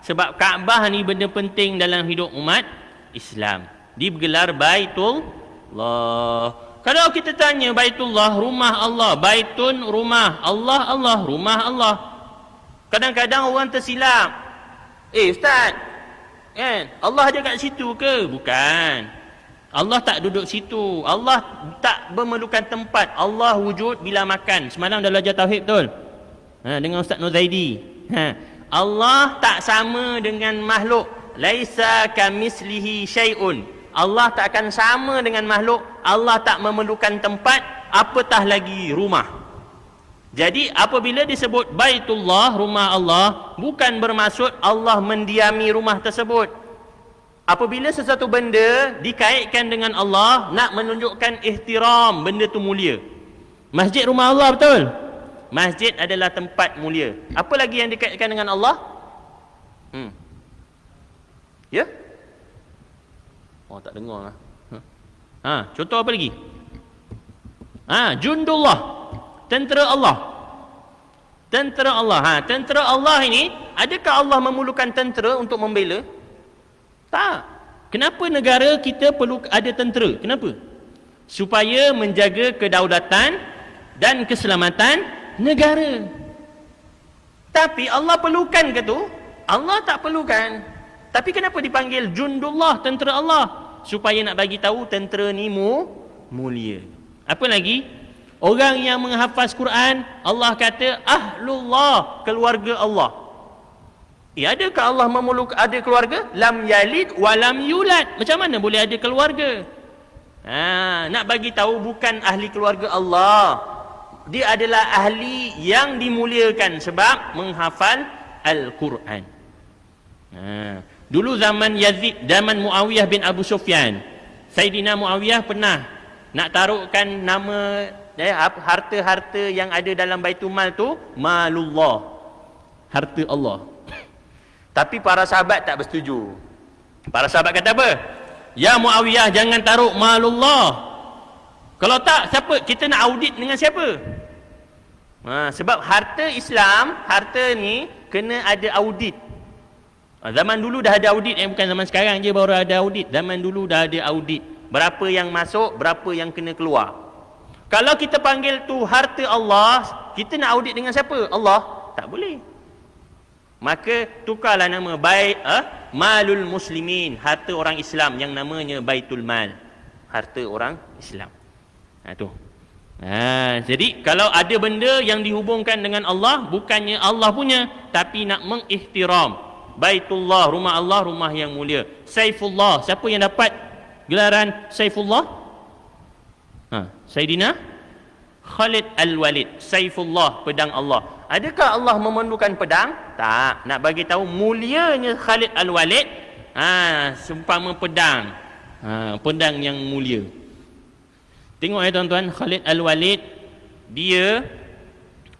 Sebab Kaabah ni benda penting dalam hidup umat Islam. Digelar Baitullah. Kalau kita tanya Baitullah, rumah Allah. Baitun, rumah. Allah, Allah, rumah Allah. Kadang-kadang orang tersilap. Ustaz, kan? Allah ada kat situ ke? Bukan. Allah tak duduk situ. Allah tak memerlukan tempat. Allah wujud bila makan. Semalam dah belajar tauhid, betul? Dengan Ustaz Nuzaidi. Allah tak sama dengan makhluk. Laisa kamislihi syai'un. Allah tak akan sama dengan makhluk. Allah tak memerlukan tempat, apatah lagi rumah. Jadi apabila disebut Baitullah, rumah Allah, bukan bermaksud Allah mendiami rumah tersebut. Apabila sesuatu benda dikaitkan dengan Allah, nak menunjukkan ihtiram, benda tu mulia. Masjid rumah Allah, betul? Masjid adalah tempat mulia. Apa lagi yang dikaitkan dengan Allah? Ya? Tak dengar lah. Contoh apa lagi? Jundullah, tentera Allah. Tentera Allah. Tentera Allah ini, adakah Allah memerlukan tentera untuk membela? Tak. Kenapa negara kita perlu ada tentera? Kenapa? Supaya menjaga kedaulatan dan keselamatan negara. Tapi Allah perlukan ke tu? Allah tak perlukan. Tapi kenapa dipanggil Jundullah, tentera Allah? Supaya nak bagi tahu tentera ni mulia. Apa lagi? Orang yang menghafaz Quran, Allah kata ahlullah, keluarga Allah. Adakah Allah ada keluarga? Lam yalid wa lam yulad. Macam mana boleh ada keluarga? Nak bagi tahu bukan ahli keluarga Allah. Dia adalah ahli yang dimuliakan sebab menghafal Al-Quran. Dulu zaman Yazid, zaman Muawiyah bin Abu Sufyan, Saidina Muawiyah pernah nak taruhkan nama harta-harta yang ada dalam Baitul Mal tu malullah, harta Allah. Tapi para sahabat tak bersetuju. Para sahabat kata apa? Ya Muawiyah, jangan taruh malullah. Kalau tak, siapa? Kita nak audit dengan siapa? Sebab harta Islam, harta ni kena ada audit. Zaman dulu dah ada audit, bukan zaman sekarang je baru ada audit. Zaman dulu dah ada audit. Berapa yang masuk, berapa yang kena keluar. Kalau kita panggil tu harta Allah, kita nak audit dengan siapa? Allah? Tak boleh. Maka tukarlah nama Malul Muslimin, harta orang Islam yang namanya Baitul Mal, harta orang Islam. Jadi kalau ada benda yang dihubungkan dengan Allah, bukannya Allah punya, tapi nak mengihtiram Baitullah, rumah Allah, rumah yang mulia. Saifullah, siapa yang dapat gelaran Saifullah? Saidina Khalid Al-Walid, Saifullah, pedang Allah. Adakah Allah memerlukan pedang? Tak. Nak bagi tahu mulianya Khalid Al-Walid, seumpama pedang. Pedang yang mulia. Tengok tuan-tuan, Khalid Al-Walid dia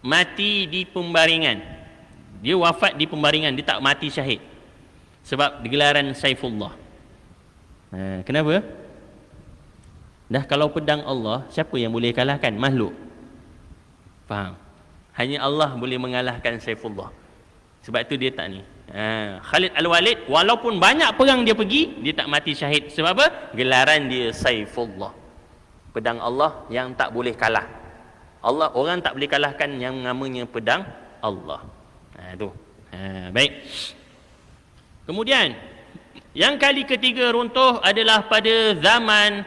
mati di pembaringan. Dia wafat di pembaringan, dia tak mati syahid. Sebab digelaran Saifullah. Kenapa? Dah kalau pedang Allah, siapa yang boleh kalahkan? Makhluk. Faham? Hanya Allah boleh mengalahkan Saifullah. Sebab tu dia tak ni. Khalid Al-Walid, walaupun banyak perang dia pergi, dia tak mati syahid. Sebab apa? Gelaran dia Saifullah. Pedang Allah yang tak boleh kalah. Orang tak boleh kalahkan yang namanya pedang Allah. Baik. Kemudian yang kali ketiga runtuh adalah pada zaman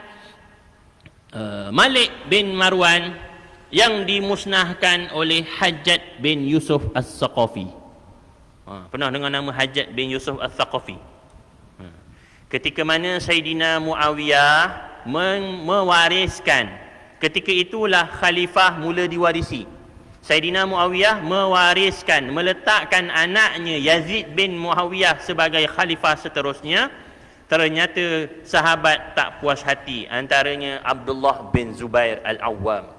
Malik bin Marwan yang dimusnahkan oleh Hajjaj bin Yusuf As-Saqafi. Pernah dengar nama Hajjaj bin Yusuf As-Saqafi? Ketika mana Saidina Muawiyah mewariskan, ketika itulah khalifah mula diwarisi. Saidina Muawiyah mewariskan, meletakkan anaknya Yazid bin Muawiyah sebagai khalifah seterusnya. Ternyata sahabat tak puas hati, antaranya Abdullah bin Zubair Al-Awwam.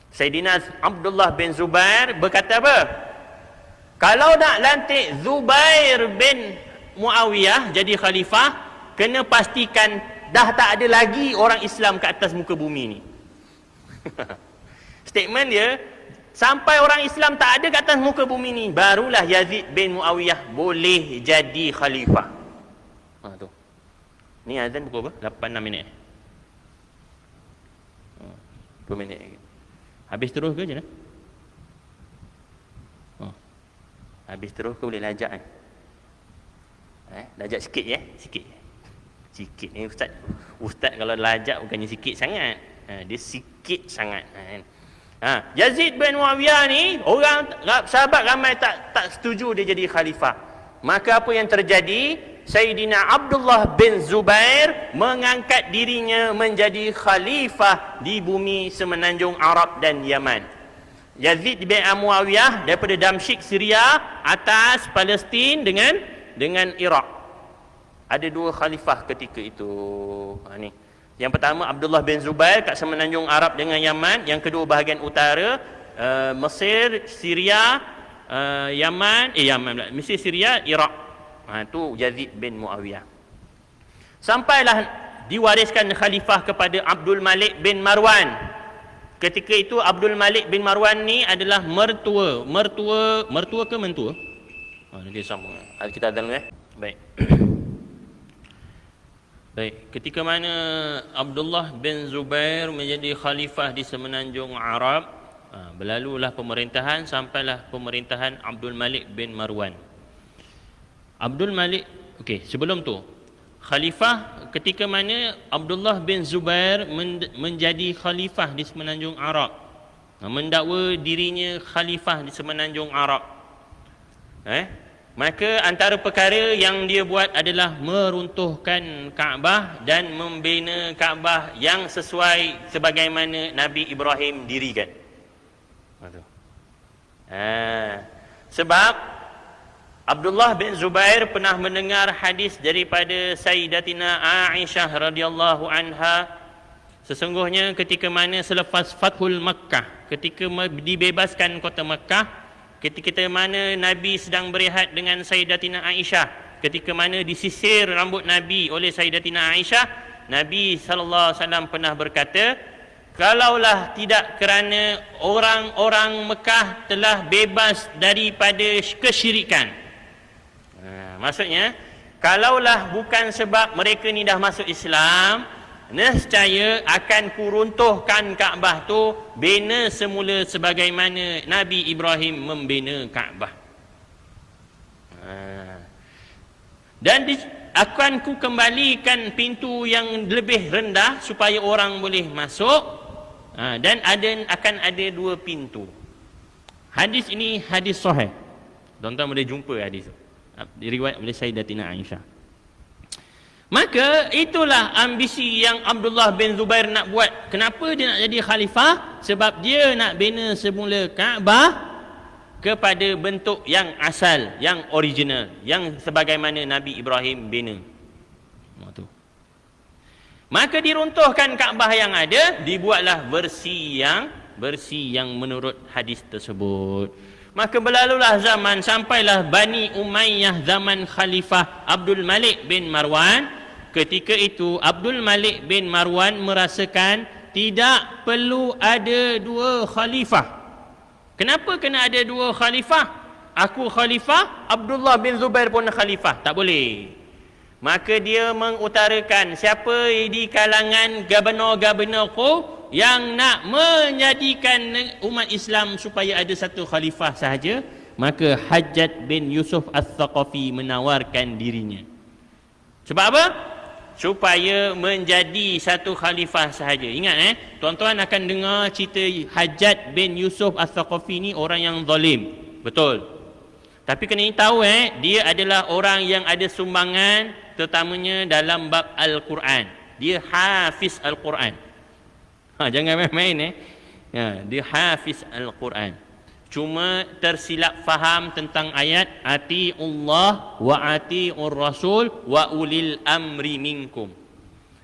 Saidina Abdullah bin Zubair berkata apa? Kalau nak lantik Zubair bin Muawiyah jadi khalifah, kena pastikan dah tak ada lagi orang Islam ke atas muka bumi ni. Statement dia, sampai orang Islam tak ada ke atas muka bumi ni, barulah Yazid bin Muawiyah boleh jadi khalifah. Tu. Ni azan pukul apa? 8-6 minit. 2 minit lagi. Habis terus ke je lah? Habis terus ke boleh lajak kan? Lajak sikit ya? Sikit ni ustaz. Ustaz kalau lajak bukannya sikit sangat. Dia sikit sangat. Yazid bin Muawiyah ni, orang sahabat ramai tak setuju dia jadi khalifah. Maka apa yang terjadi? Sayyidina Abdullah bin Zubair mengangkat dirinya menjadi khalifah di bumi semenanjung Arab dan Yaman. Yazid bin Muawiyah daripada Damsyik Syria atas Palestin dengan Iraq. Ada 2 khalifah ketika itu. Ni. Yang pertama Abdullah bin Zubair kat semenanjung Arab dengan Yaman, yang kedua bahagian utara Mesir, Syria, Yaman, Mesir, Syria, Iraq. Tu Yazid bin Muawiyah. Sampailah diwariskan khalifah kepada Abdul Malik bin Marwan. Ketika itu Abdul Malik bin Marwan ni adalah mertua ke mentua? Nanti sama. Kita ada Baik. Baik, ketika mana Abdullah bin Zubair menjadi khalifah di semenanjung Arab, berlalulah pemerintahan, sampailah pemerintahan Abdul Malik bin Marwan. Abdul Malik Okey, sebelum tu khalifah ketika mana Abdullah bin Zubair menjadi khalifah di semenanjung Arab, mendakwa dirinya khalifah di semenanjung Arab, maka antara perkara yang dia buat adalah meruntuhkan Kaabah dan membina Kaabah yang sesuai sebagaimana Nabi Ibrahim dirikan. Sebab Abdullah bin Zubair pernah mendengar hadis daripada Sayyidatina Aisyah radhiyallahu anha, sesungguhnya ketika mana selepas Fathul Makkah, ketika dibebaskan kota Makkah, ketika mana Nabi sedang berehat dengan Sayyidatina Aisyah, ketika mana disisir rambut Nabi oleh Sayyidatina Aisyah, Nabi sallallahu alaihi wasallam pernah berkata, kalaulah tidak kerana orang-orang Mekah telah bebas daripada kesyirikan. Maksudnya, kalaulah bukan sebab mereka ni dah masuk Islam, nescaya akan kuruntuhkan Kaabah tu bina semula sebagaimana Nabi Ibrahim membina Kaabah. Dan akan ku kembalikan pintu yang lebih rendah supaya orang boleh masuk, dan akan ada 2 pintu. Hadis ini hadis sahih. Tuan-tuan boleh jumpa hadis tu, diriwayat oleh Sayyidatina Aisyah. Maka itulah ambisi yang Abdullah bin Zubair nak buat. Kenapa dia nak jadi khalifah? Sebab dia nak bina semula Kaabah kepada bentuk yang asal, yang original, yang sebagaimana Nabi Ibrahim bina. Maka diruntuhkan Kaabah yang ada, dibuatlah versi yang menurut hadis tersebut. Maka berlalulah zaman, sampailah Bani Umayyah zaman Khalifah Abdul Malik bin Marwan. Ketika itu Abdul Malik bin Marwan merasakan tidak perlu ada 2 khalifah. Kenapa kena ada 2 khalifah? Aku khalifah, Abdullah bin Zubair pun khalifah. Tak boleh. Maka dia mengutarakan, siapa di kalangan gubernur-gubernurku yang nak menjadikan umat Islam supaya ada 1 khalifah sahaja, maka Hajjaj bin Yusuf Al-Thaqafi menawarkan dirinya. Sebab apa? Supaya menjadi 1 khalifah sahaja. Ingat tuan-tuan akan dengar cerita Hajjaj bin Yusuf Al-Thaqafi ni orang yang zalim. Betul. Tapi kena tahu dia adalah orang yang ada sumbangan terutamanya dalam bab Al-Quran. Dia hafiz Al-Quran. Jangan main-main dia hafiz Al-Quran. Cuma tersilap faham tentang ayat ati'ullah wa ati'ur rasul wa ulil amri minkum.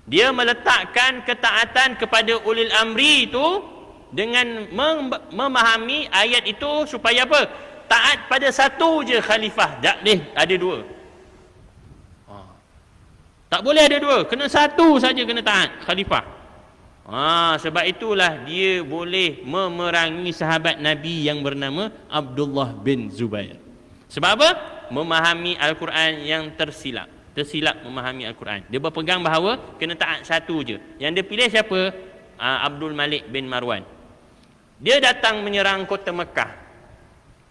Dia meletakkan ketaatan kepada ulil amri itu dengan memahami ayat itu supaya apa? Taat pada 1 je khalifah. Tak boleh ada 2. Tak boleh ada 2. Kena 1 saja kena taat khalifah. Sebab itulah dia boleh memerangi sahabat Nabi yang bernama Abdullah bin Zubair. Sebab apa? Memahami Al-Quran yang tersilap memahami Al-Quran. Dia berpegang bahawa kena taat 1 je. Yang dia pilih siapa? Abdul Malik bin Marwan. Dia datang menyerang kota Mekah,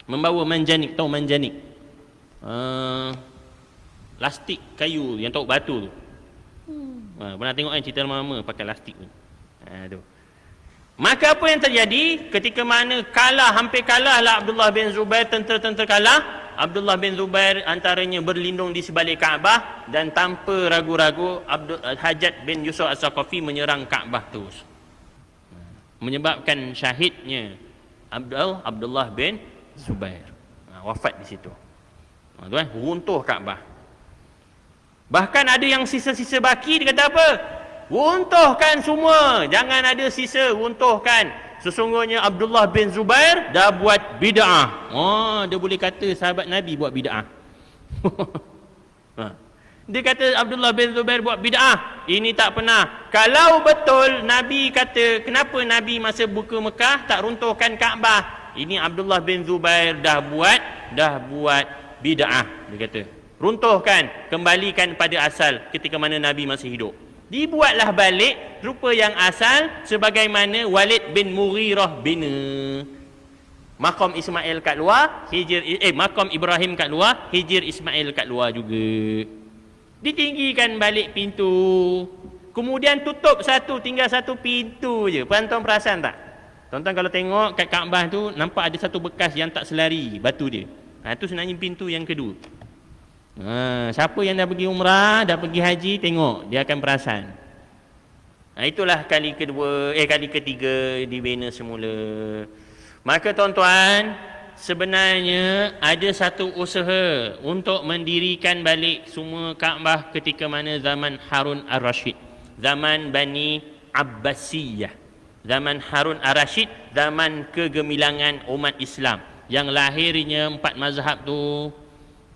membawa manjanik. Tahu manjanik? Plastik kayu yang tahu batu tu. Pernah tengok cerita lama-lama pakai plastik tu. Maka apa yang terjadi ketika mana hampir kalah lah Abdullah bin Zubair, tentera-tentera kalah. Abdullah bin Zubair antaranya berlindung di sebalik Kaabah, dan tanpa ragu-ragu Hajjaj bin Yusuf Al-Thaqafi menyerang Kaabah terus, menyebabkan syahidnya Abdullah bin Zubair. Wafat di situ. Runtuh Kaabah. Bahkan ada yang sisa-sisa baki, dia kata apa? Runtuhkan semua, jangan ada sisa, runtuhkan. Sesungguhnya Abdullah bin Zubair dah buat bid'ah. Dia boleh kata sahabat Nabi buat bid'ah. Dia kata Abdullah bin Zubair buat bid'ah. Ini tak pernah. Kalau betul Nabi kata, kenapa Nabi masa buka Mekah tak runtuhkan Kaabah? Ini Abdullah bin Zubair dah buat bid'ah. Dia kata, runtuhkan, kembalikan pada asal ketika mana Nabi masih hidup. Dibuatlah balik rupa yang asal sebagaimana Walid bin Mughirah bina. Maqam Ismail kat luar, Makam Ibrahim kat luar, Hijir Ismail kat luar juga. Ditinggikan balik pintu. Kemudian tutup satu, tinggal satu pintu je. Tuan-tuan perasan tak? Tuan-tuan kalau tengok kat Kaabah tu, nampak ada satu bekas yang tak selari batu dia. Itu sebenarnya pintu yang kedua. Siapa yang dah pergi umrah, dah pergi haji, tengok, dia akan perasan. Itulah kali ketiga dibina semula. Maka tuan-tuan, sebenarnya ada satu usaha untuk mendirikan balik semua Kaabah ketika mana zaman Harun Ar-Rasyid, zaman Bani Abbasiyah, zaman Harun Ar-Rasyid, zaman kegemilangan umat Islam yang lahirnya 4 mazhab tu.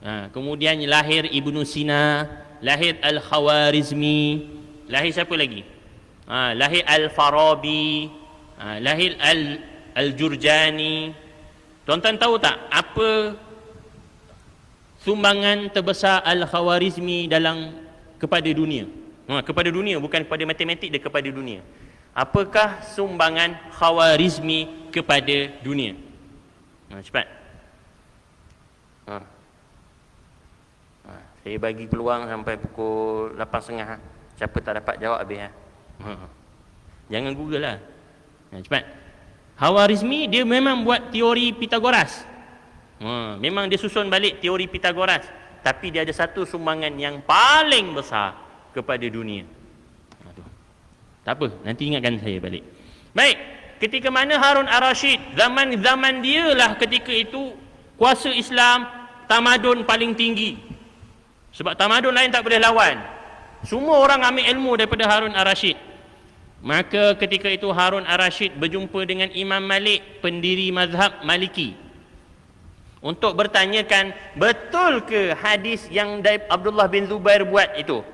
Kemudian lahir Ibnu Sina, lahir Al-Khawarizmi, lahir siapa lagi? Lahir Al-Farabi, lahir Al-Jurjani. Tuan-tuan tahu tak apa sumbangan terbesar Al-Khawarizmi kepada dunia? Kepada dunia, bukan kepada matematik, dia kepada dunia. Apakah sumbangan Khawarizmi kepada dunia? Cepat. Saya bagi peluang sampai pukul 8.30. Siapa tak dapat jawab habis. Jangan Google lah. Cepat. Khawarizmi dia memang buat teori Pythagoras. Memang dia susun balik teori Pythagoras. Tapi dia ada satu sumbangan yang paling besar kepada dunia. Tak apa, nanti ingatkan saya balik. Baik, ketika mana Harun Ar-Rasyid, zaman dia lah ketika itu kuasa Islam, tamadun paling tinggi. Sebab tamadun lain tak boleh lawan. Semua orang ambil ilmu daripada Harun Ar-Rasyid. Maka ketika itu Harun Ar-Rasyid berjumpa dengan Imam Malik, pendiri mazhab Maliki, untuk bertanyakan betul ke hadis yang Abdullah bin Zubair buat itu,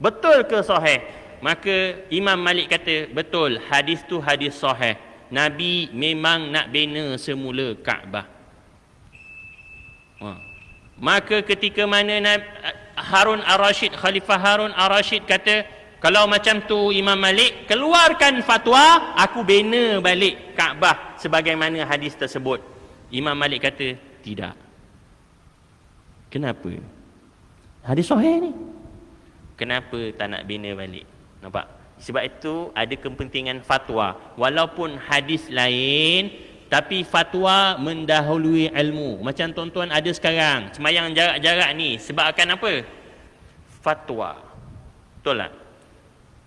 betul ke sahih? Maka Imam Malik kata, betul, hadis tu hadis sahih. Nabi memang nak bina semula Kaabah. Maka ketika mana Harun Ar-Rasyid, Khalifah Harun Ar-Rasyid kata, kalau macam tu Imam Malik, keluarkan fatwa, aku bina balik Kaabah sebagaimana hadis tersebut. Imam Malik kata, tidak. Kenapa? Hadis sahih ni. Kenapa tak nak bina balik? Nampak? Sebab itu ada kepentingan fatwa. Walaupun hadis lain, tapi fatwa mendahului ilmu. Macam tuan-tuan ada sekarang, semayang jarak-jarak ni, sebabkan apa? Fatwa. Betul tak?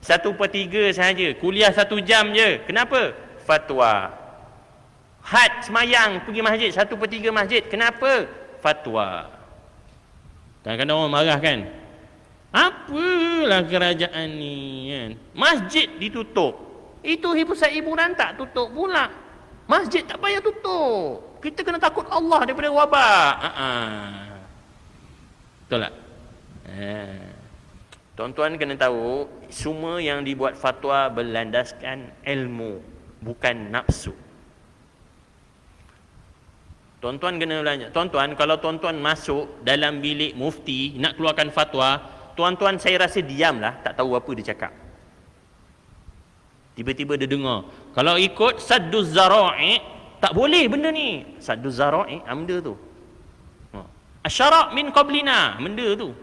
1/3 sahaja, kuliah 1 jam je. Kenapa? Fatwa. Had semayang pergi masjid 1/3 masjid. Kenapa? Fatwa. Kadang-kadang orang marah kan? Apalah kerajaan ni kan? Masjid ditutup. Itu pusat hiburan tak tutup pula. Masjid tak payah tutup. Kita kena takut Allah daripada wabak. Betul tak? Tuan-tuan kena tahu, semua yang dibuat fatwa berlandaskan ilmu, bukan nafsu. Tuan-tuan kena belajar. Tuan-tuan, kalau tuan-tuan masuk dalam bilik mufti nak keluarkan fatwa, tuan-tuan saya rasa diamlah, tak tahu apa dia cakap. Tiba-tiba dia dengar, kalau ikut Sadduz Zara'i, tak boleh benda ni. Sadduz Zara'i, benda tu. Asyara' min qablina, benda tu.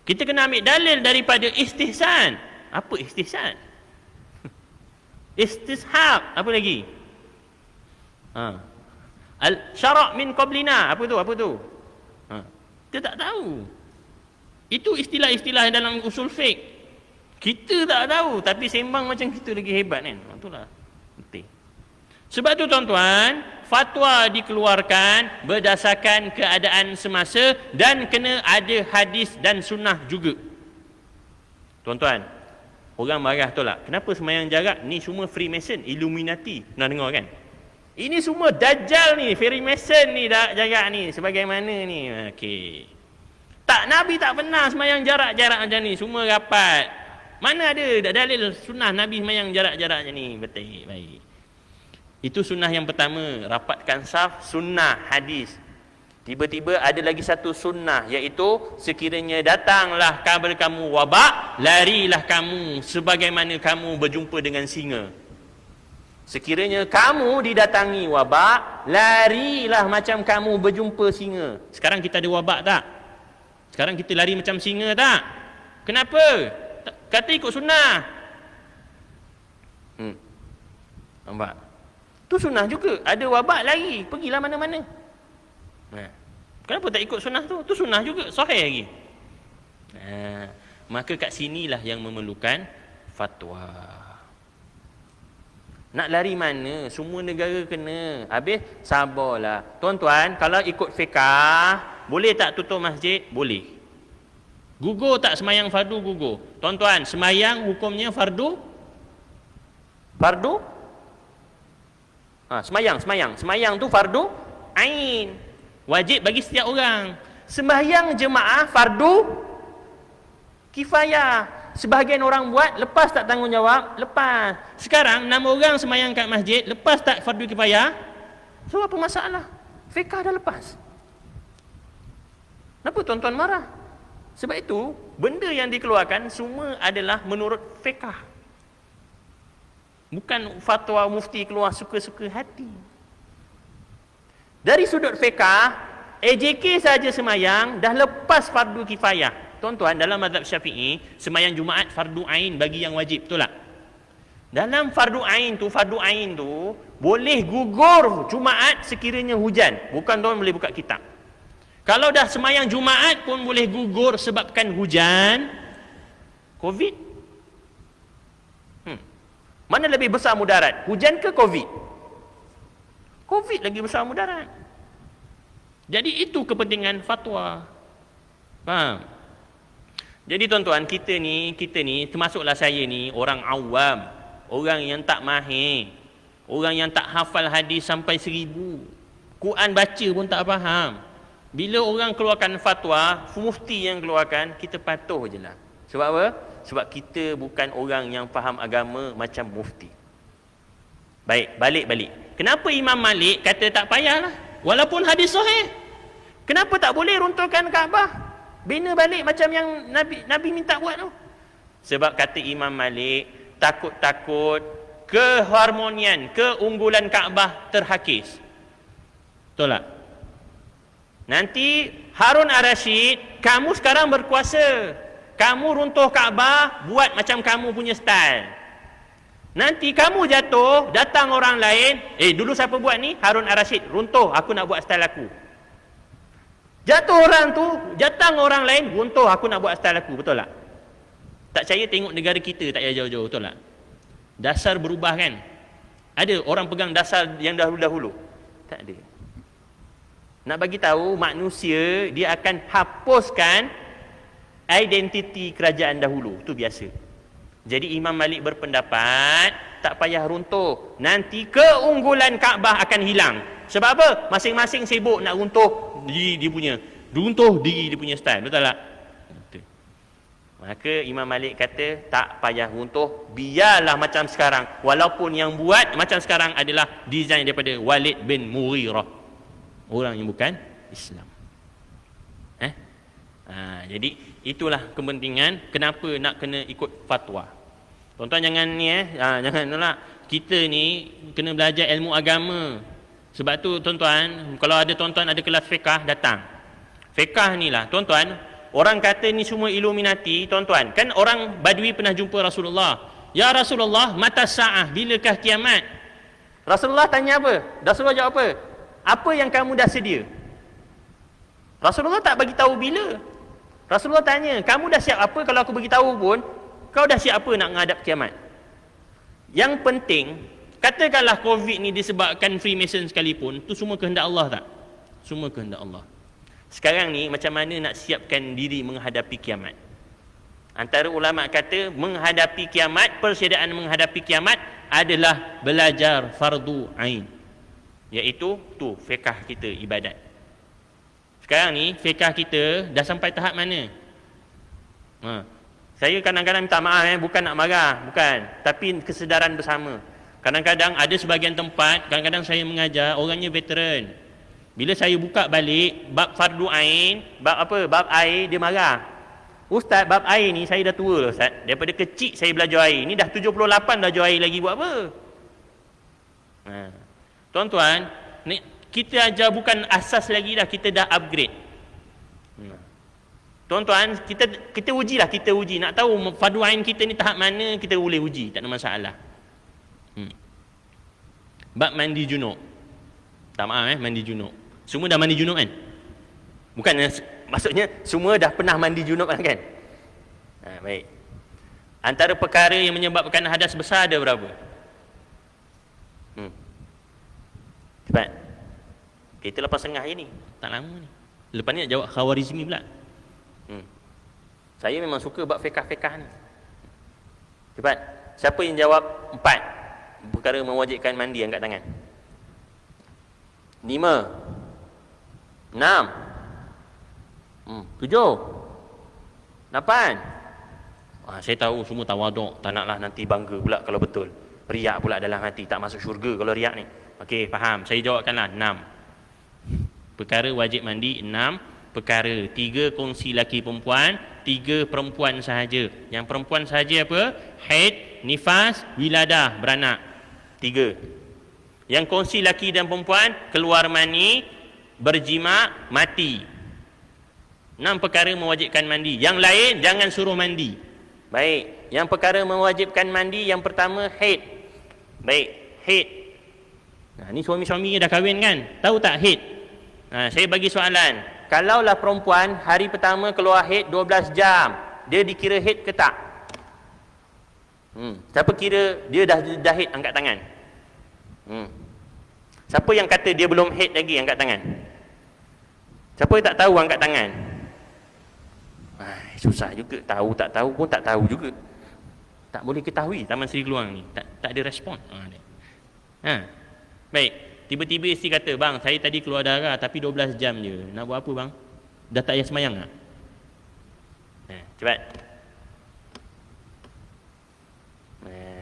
Kita kena ambil dalil daripada istihsan. Apa istihsan? Istishab, apa lagi? Al-syara' min qablina, apa tu? Kita tak tahu. Itu istilah-istilah dalam usul fiqh. Kita tak tahu, tapi sembang macam kita lagi hebat kan. Itulah penting. Sebab tu tuan-tuan, fatwa dikeluarkan berdasarkan keadaan semasa dan kena ada hadis dan sunnah juga. Tuan-tuan, orang marah tu lah. Kenapa semayang jarak? Ni semua Freemason, Illuminati. Pernah dengar kan? Ini semua Dajjal ni, Freemason ni jarak ni. Sebagaimana ni? Okey. Tak, Nabi tak pernah semayang jarak-jarak macam ni. Semua rapat. Mana ada dalil sunnah Nabi semayang jarak-jarak macam ni? Betul, baik. Itu sunnah yang pertama, rapatkan saf, sunnah hadis. Tiba-tiba ada lagi satu sunnah, iaitu sekiranya datanglah kepada kamu wabak, larilah kamu sebagaimana kamu berjumpa dengan singa. Sekiranya kamu didatangi wabak, larilah macam kamu berjumpa singa. Sekarang kita ada wabak tak? Sekarang kita lari macam singa tak? Kenapa? Kata ikut sunnah. Nampak? Tu sunnah juga. Ada wabak lari, pergilah mana-mana. Kenapa tak ikut sunnah tu? Tu sunnah juga, sahih lagi. Maka kat sinilah yang memerlukan fatwa. Nak lari mana? Semua negara kena. Habis sabarlah. Tuan-tuan, kalau ikut fiqah, boleh tak tutup masjid? Boleh. Gugur tak semayang fardu? Gugur. Tuan-tuan, semayang hukumnya fardu? Fardu? Semayang tu fardu ain. Wajib bagi setiap orang. Sembahyang jemaah fardu kifayah. Sebahagian orang buat, lepas tak tanggungjawab? Lepas. Sekarang 6 orang semayang kat masjid, lepas tak fardu kifayah? So apa masalah? Fiqah dah lepas. Kenapa tuan-tuan marah? Sebab itu, benda yang dikeluarkan semua adalah menurut fiqah. Bukan fatwa mufti keluar suka-suka hati. Dari sudut fiqah, AJK saja semayang dah lepas fardu kifayah. Tuan-tuan, dalam mazhab Syafi'i, semayang Jumaat fardu ain bagi yang wajib, betul tak? Dalam fardu ain tu boleh gugur Jumaat sekiranya hujan. Bukan tuan boleh buka kitab. Kalau dah semayang Jumaat pun boleh gugur sebabkan hujan, Covid. Mana lebih besar mudarat? Hujan ke Covid? Covid lagi besar mudarat. Jadi itu kepentingan fatwa. Faham? Jadi tuan-tuan, kita ni termasuklah saya ni orang awam, orang yang tak mahir, orang yang tak hafal hadis sampai 1000, Quran baca pun tak faham. Bila orang keluarkan fatwa, mufti yang keluarkan, kita patuh je lah. Sebab apa? Sebab kita bukan orang yang faham agama macam mufti. Baik, balik. Kenapa Imam Malik kata tak payahlah, walaupun hadis sahih? Kenapa tak boleh runtuhkan Kaabah? Bina balik macam yang Nabi minta buat tu. Sebab kata Imam Malik, takut-takut keharmonian, keunggulan Kaabah terhakis. Betul tak? Nanti Harun Ar-Rasyid, kamu sekarang berkuasa, kamu runtuh Kaabah, buat macam kamu punya style. Nanti kamu jatuh, datang orang lain, dulu siapa buat ni? Harun Ar-Rasyid, runtuh, aku nak buat style aku. Jatuh orang tu, datang orang lain, runtuh, aku nak buat style aku, betul tak? Tak percaya tengok negara kita, tak payah jauh-jauh, betul tak? Dasar berubah kan? Ada orang pegang dasar yang dahulu-dahulu? Tak ada. Nak bagi tahu manusia, dia akan hapuskan identiti kerajaan dahulu, itu biasa. Jadi Imam Malik berpendapat, tak payah runtuh, nanti keunggulan Kaabah akan hilang. Sebab apa? Masing-masing sibuk nak runtuh diri dia punya style, betul tak? Betul. Maka Imam Malik kata tak payah runtuh, biarlah macam sekarang, walaupun yang buat macam sekarang adalah desain daripada Walid bin Mughirah, orang yang bukan Islam. Jadi itulah kepentingan kenapa nak kena ikut fatwa. Tuan-tuan jangan ni jangan tolak. Kita ni kena belajar ilmu agama. Sebab tu tuan-tuan, kalau ada tuan-tuan ada kelas fiqah, datang. Fiqah ni lah tuan-tuan, orang kata ni semua Illuminati, tuan-tuan. Kan orang Badui pernah jumpa Rasulullah. Ya Rasulullah, mata sa'ah, bilakah kiamat? Rasulullah tanya apa? Rasulullah jawab apa? Apa yang kamu dah sedia? Rasulullah tak bagi tahu bila. Rasulullah tanya, kamu dah siap apa? Kalau aku bagi tahu pun, kau dah siap apa nak menghadap kiamat? Yang penting, katakanlah Covid ni disebabkan Freemason sekalipun, tu semua kehendak Allah tak? Semua kehendak Allah. Sekarang ni macam mana nak siapkan diri menghadapi kiamat? Antara ulama kata menghadapi kiamat, persediaan menghadapi kiamat adalah belajar fardu ain. Iaitu tu fiqh kita ibadat. Sekarang ni fiqh kita dah sampai tahap mana? Saya kadang-kadang minta maaf bukan nak marah, bukan, tapi kesedaran bersama. Kadang-kadang ada sebahagian tempat, kadang-kadang saya mengajar, orangnya veteran. Bila saya buka balik bab fardu ain, bab air, dia marah. Ustaz, bab air ni saya dah tua Ustaz. Daripada kecil saya belajar air. Ni dah 78 belajar air lagi buat apa? Tuan-tuan, kita ajar bukan asas lagi dah, kita dah upgrade. Tuan-tuan, kita ujilah, kita uji. Nak tahu fardu ain kita ni tahap mana, kita boleh uji, tak ada masalah. Bab mandi junub. Tak maaf mandi junub. Semua dah mandi junub kan? Bukan maksudnya semua dah pernah mandi junub kan? Baik. Antara perkara yang menyebabkan hadas besar ada berapa? Cepat. Kita 8.30 je ni. Tak lama ni. Lepas ni nak jawab Khawarizmi pula. Saya memang suka bab fiqh-fiqh ni. Cepat. Siapa yang jawab 4 perkara mewajibkan mandi, angkat tangan. 5 6 7 8. Saya tahu semua tawaduk. Tak naklah nanti bangga pula kalau betul. Riak pula dalam hati, tak masuk syurga kalau riak ni. Okey, faham. Saya jawabkanlah 6 perkara wajib mandi. 6 perkara. 3 kongsi laki perempuan, 3 perempuan sahaja. Yang perempuan sahaja apa? Haid, nifas, wiladah, beranak. 3. Yang kongsi laki dan perempuan, keluar mani, berjima, mati. 6 perkara mewajibkan mandi. Yang lain jangan suruh mandi. Baik. Yang perkara mewajibkan mandi, yang pertama haid. Baik, haid. Ni suami-suami dah kahwin kan? Tahu tak haid? Saya bagi soalan. Kalaulah perempuan hari pertama keluar haid 12 jam, dia dikira haid ke tak? Siapa kira dia dah haid, angkat tangan. Siapa yang kata dia belum haid lagi, angkat tangan. Siapa yang tak tahu, angkat tangan. Susah juga, tahu tak tahu pun tak tahu juga. Tak boleh ketahui Taman Seri Keluang ni. Tak ada respon. Baik, tiba-tiba isteri kata, bang, saya tadi keluar darah tapi 12 jam je. Nak buat apa bang? Dah tak payah semayang tak? Cepat.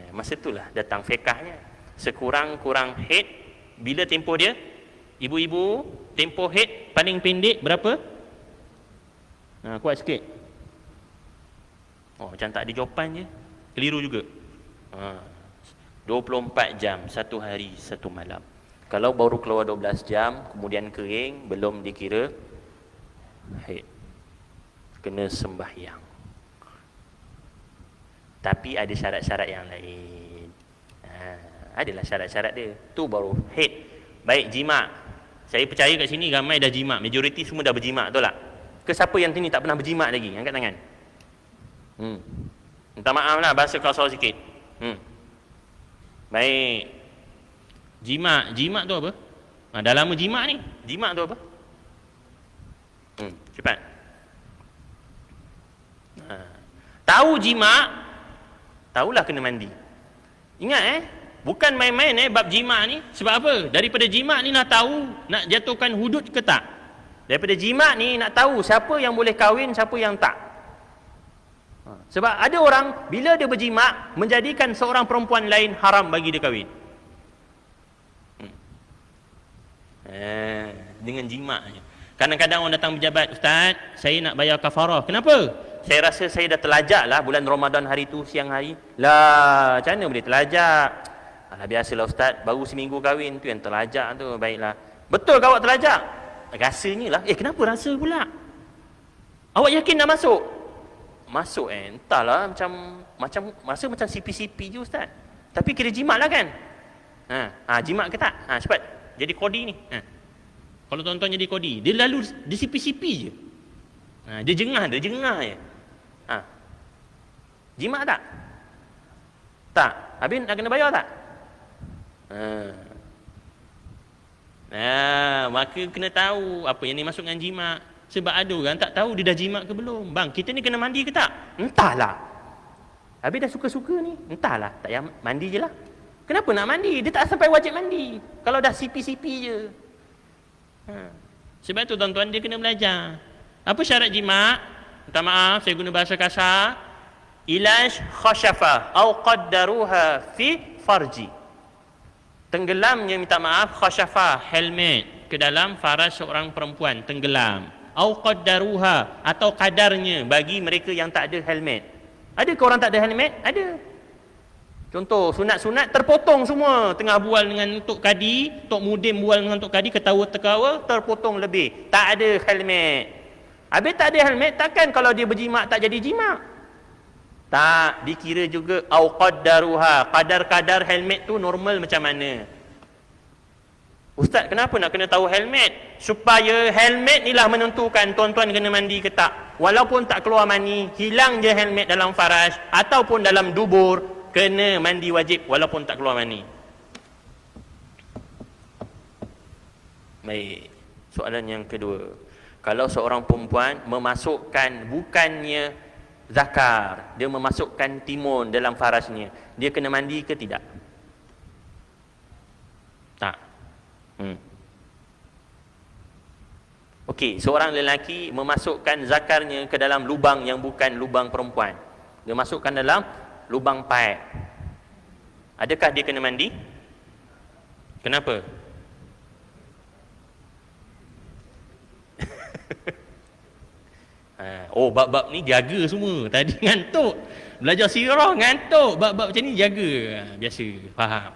Masa itulah datang fiqahnya. Sekurang-kurang haid, bila tempoh dia? Ibu-ibu, tempoh haid paling pendek berapa? Kuat sikit. Macam tak ada jawapan je. Keliru juga. 24 jam, 1 hari, 1 malam. Kalau baru keluar 12 jam, kemudian kering, belum dikira haid. Kena sembahyang. Tapi ada syarat-syarat yang lain. Adalah syarat-syarat dia. Tu baru haid. Baik, jima'. Saya percaya kat sini ramai dah jima'. Majoriti semua dah berjima', betul tak? Ke siapa yang sini tak pernah berjima' lagi? Angkat tangan. Minta maaf lah, bahasa kasar sikit. Baik. Jima' tu apa? Dah lama jima' ni. Jima' tu apa? Cepat. Tahu jima', tahulah kena mandi. Ingat bukan main-main bab jima' ni. Sebab apa? Daripada jima' ni nak tahu nak jatuhkan hudud ke tak. Daripada jima' ni nak tahu siapa yang boleh kahwin, siapa yang tak. Sebab ada orang bila dia berjima' menjadikan seorang perempuan lain haram bagi dia kahwin. Dengan jima' je. Kadang-kadang orang datang berjabat, ustaz, saya nak bayar kafarah. Kenapa? Saya rasa saya dah terlajak lah bulan Ramadan hari tu, siang hari. Lah, macam mana boleh terlajak? Biasalah ustaz, baru seminggu kahwin, tu yang terlajak tu. Baiklah. Betul ke awak terlajak? Rasanya lah. Kenapa rasa pula? Awak yakin dah masuk? Masuk entahlah, macam masa macam CP-CP je ustaz. Tapi kira jimat lah kan? Jimat ke tak? Cepat. Jadi kodi ni. Kalau tuan-tuan jadi kodi, dia lalu di CP-CP je. Dia jengah je. Jimat tak? Tak. Habis nak kena bayar tak? Maka kena tahu apa yang dimaksud dengan jimat. Sebab ada orang tak tahu dia dah jimat ke belum. Bang, kita ni kena mandi ke tak? Entahlah. Habis dah suka-suka ni. Entahlah. Tak payah mandi je lah. Kenapa nak mandi? Dia tak sampai wajib mandi. Kalau dah CP-CP je. Sebab tu tuan-tuan dia kena belajar. Apa syarat jimat? Minta maaf, saya guna bahasa kasar. Ilash khashafah au qaddaruha fi farji. Tenggelamnya, minta maaf, khashafah, helmet ke dalam faraj seorang perempuan, tenggelam. Au qaddaruha, atau kadarnya bagi mereka yang tak ada helmet. Ada ke orang tak ada helmet? Ada. Contoh, sunat-sunat terpotong semua. Tengah bual dengan Tok Kadi, Tok Mudim bual dengan Tok Kadi, ketawa-tekawa, terpotong lebih. Tak ada helmet. Habis tak ada helmet, takkan kalau dia berjimat tak jadi jimat? Tak, dikira juga au qaddaruha, kadar-kadar helmet tu normal macam mana. Ustaz, kenapa nak kena tahu helmet? Supaya helmet ni lah menentukan tuan-tuan kena mandi ke tak. Walaupun tak keluar mani, hilang je helmet dalam faraj ataupun dalam dubur, kena mandi wajib walaupun tak keluar mani. Baik, soalan yang kedua. Kalau seorang perempuan memasukkan bukannya zakar, dia memasukkan timun dalam farajnya, dia kena mandi ke tidak? Tak. Okey, seorang lelaki memasukkan zakarnya ke dalam lubang yang bukan lubang perempuan. Dia masukkan dalam lubang paip. Adakah dia kena mandi? Kenapa? Oh, bab-bab ni jaga semua. Tadi ngantuk. Belajar sirah ngantuk. Bab-bab macam ni jaga. Biasa, faham.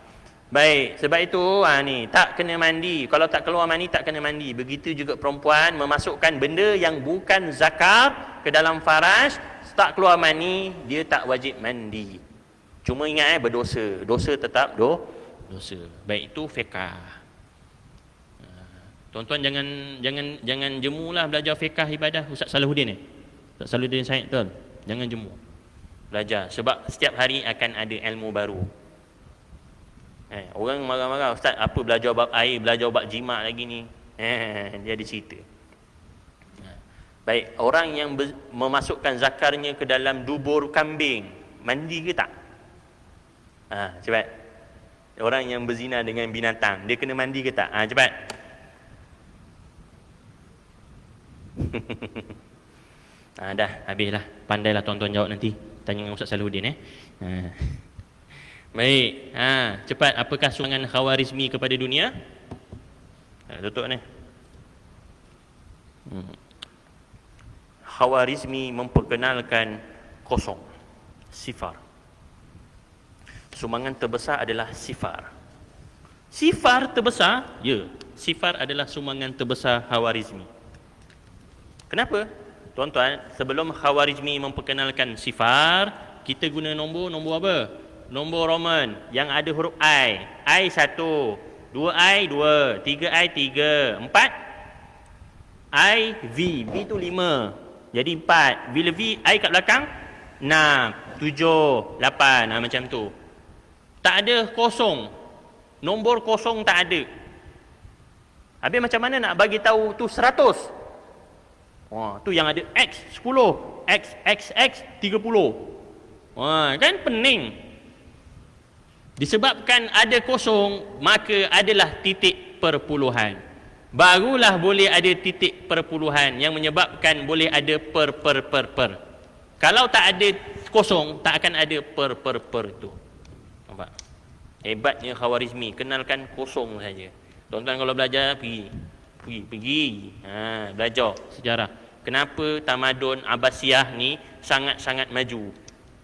Baik, sebab itu ni tak kena mandi. Kalau tak keluar mani tak kena mandi. Begitu juga perempuan memasukkan benda yang bukan zakar ke dalam faraj, tak keluar mani, dia tak wajib mandi. Cuma ingat berdosa. Dosa tetap dosa. Baik, itu fiqh. Tuan-tuan jangan jemulah belajar fiqh ibadah Ustaz Salahuddin ni. Ustaz Salahuddin Said tuan. Jangan jemu. Belajar sebab setiap hari akan ada ilmu baru. Orang marah-marah, Ustaz apa belajar bab air, belajar bab jimat lagi ni. Dia ada cerita. Baik, orang yang memasukkan zakarnya ke dalam dubur kambing, mandi ke tak? Cepat. Orang yang berzina dengan binatang, dia kena mandi ke tak? Cepat. Dah, habislah. Pandailah tuan-tuan jawab nanti. Tanya dengan Ustaz Salahuddin Baik, cepat. Apakah sumbangan Khawarizmi kepada dunia? Tutup ni. Khawarizmi memperkenalkan kosong, sifar. Sumbangan terbesar adalah sifar. Sifar terbesar? Ya, sifar adalah sumbangan terbesar Khawarizmi. Kenapa? Tuan-tuan, sebelum Khawarizmi memperkenalkan sifar, kita guna nombor apa? Nombor Roman yang ada huruf I. I 1, 2I 2, 3I 3, 4 I V. V tu 5. Jadi 4. Bila V, I kat belakang 6, 7, 8. Macam tu. Tak ada kosong. Nombor kosong tak ada. Habis macam mana nak bagi tahu tu 100? Tu yang ada X 10, X 30. Kan pening. Disebabkan ada kosong, maka adalah titik perpuluhan. Barulah boleh ada titik perpuluhan yang menyebabkan boleh ada per. Kalau tak ada kosong, tak akan ada per itu. Nampak? Hebatnya Khawarizmi, kenalkan kosong saja. Tuan-tuan kalau belajar, pergi. Belajar sejarah. Kenapa tamadun Abbasiyah ni sangat-sangat maju?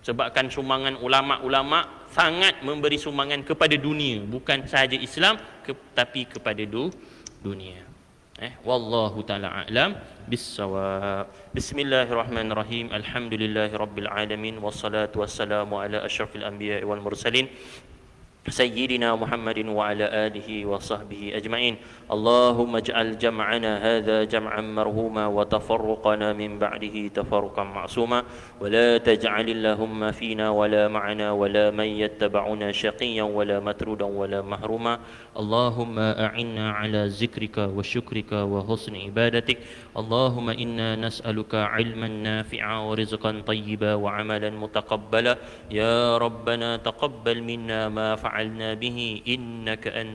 Sebabkan sumbangan ulama-ulama sangat memberi sumbangan kepada dunia, bukan sahaja Islam tapi kepada dunia. Wallahu taala a'lam bis-shawab. Bismillahirrahmanirrahim. Alhamdulillahirabbil alamin wassalatu wassalamu ala asyrafil anbiya'i wal mursalin سيدنا محمد وعلى آله وصحبه أجمعين. اللهم اجعل جمعنا هذا جمعا مرهوما وتفرقنا من بعده تفرقا معصوما ولا تجعل اللهم فينا ولا معنا ولا من يتبعنا شقيا ولا مترودا ولا محروما. اللهم أعنا على ذكرك وشكرك وحسن عبادتك. اللهم إنا نسألك علما نافعا ورزقا طيبا وعملا متقبلا. يا ربنا تقبل منا ما فعلنا به إنك أنت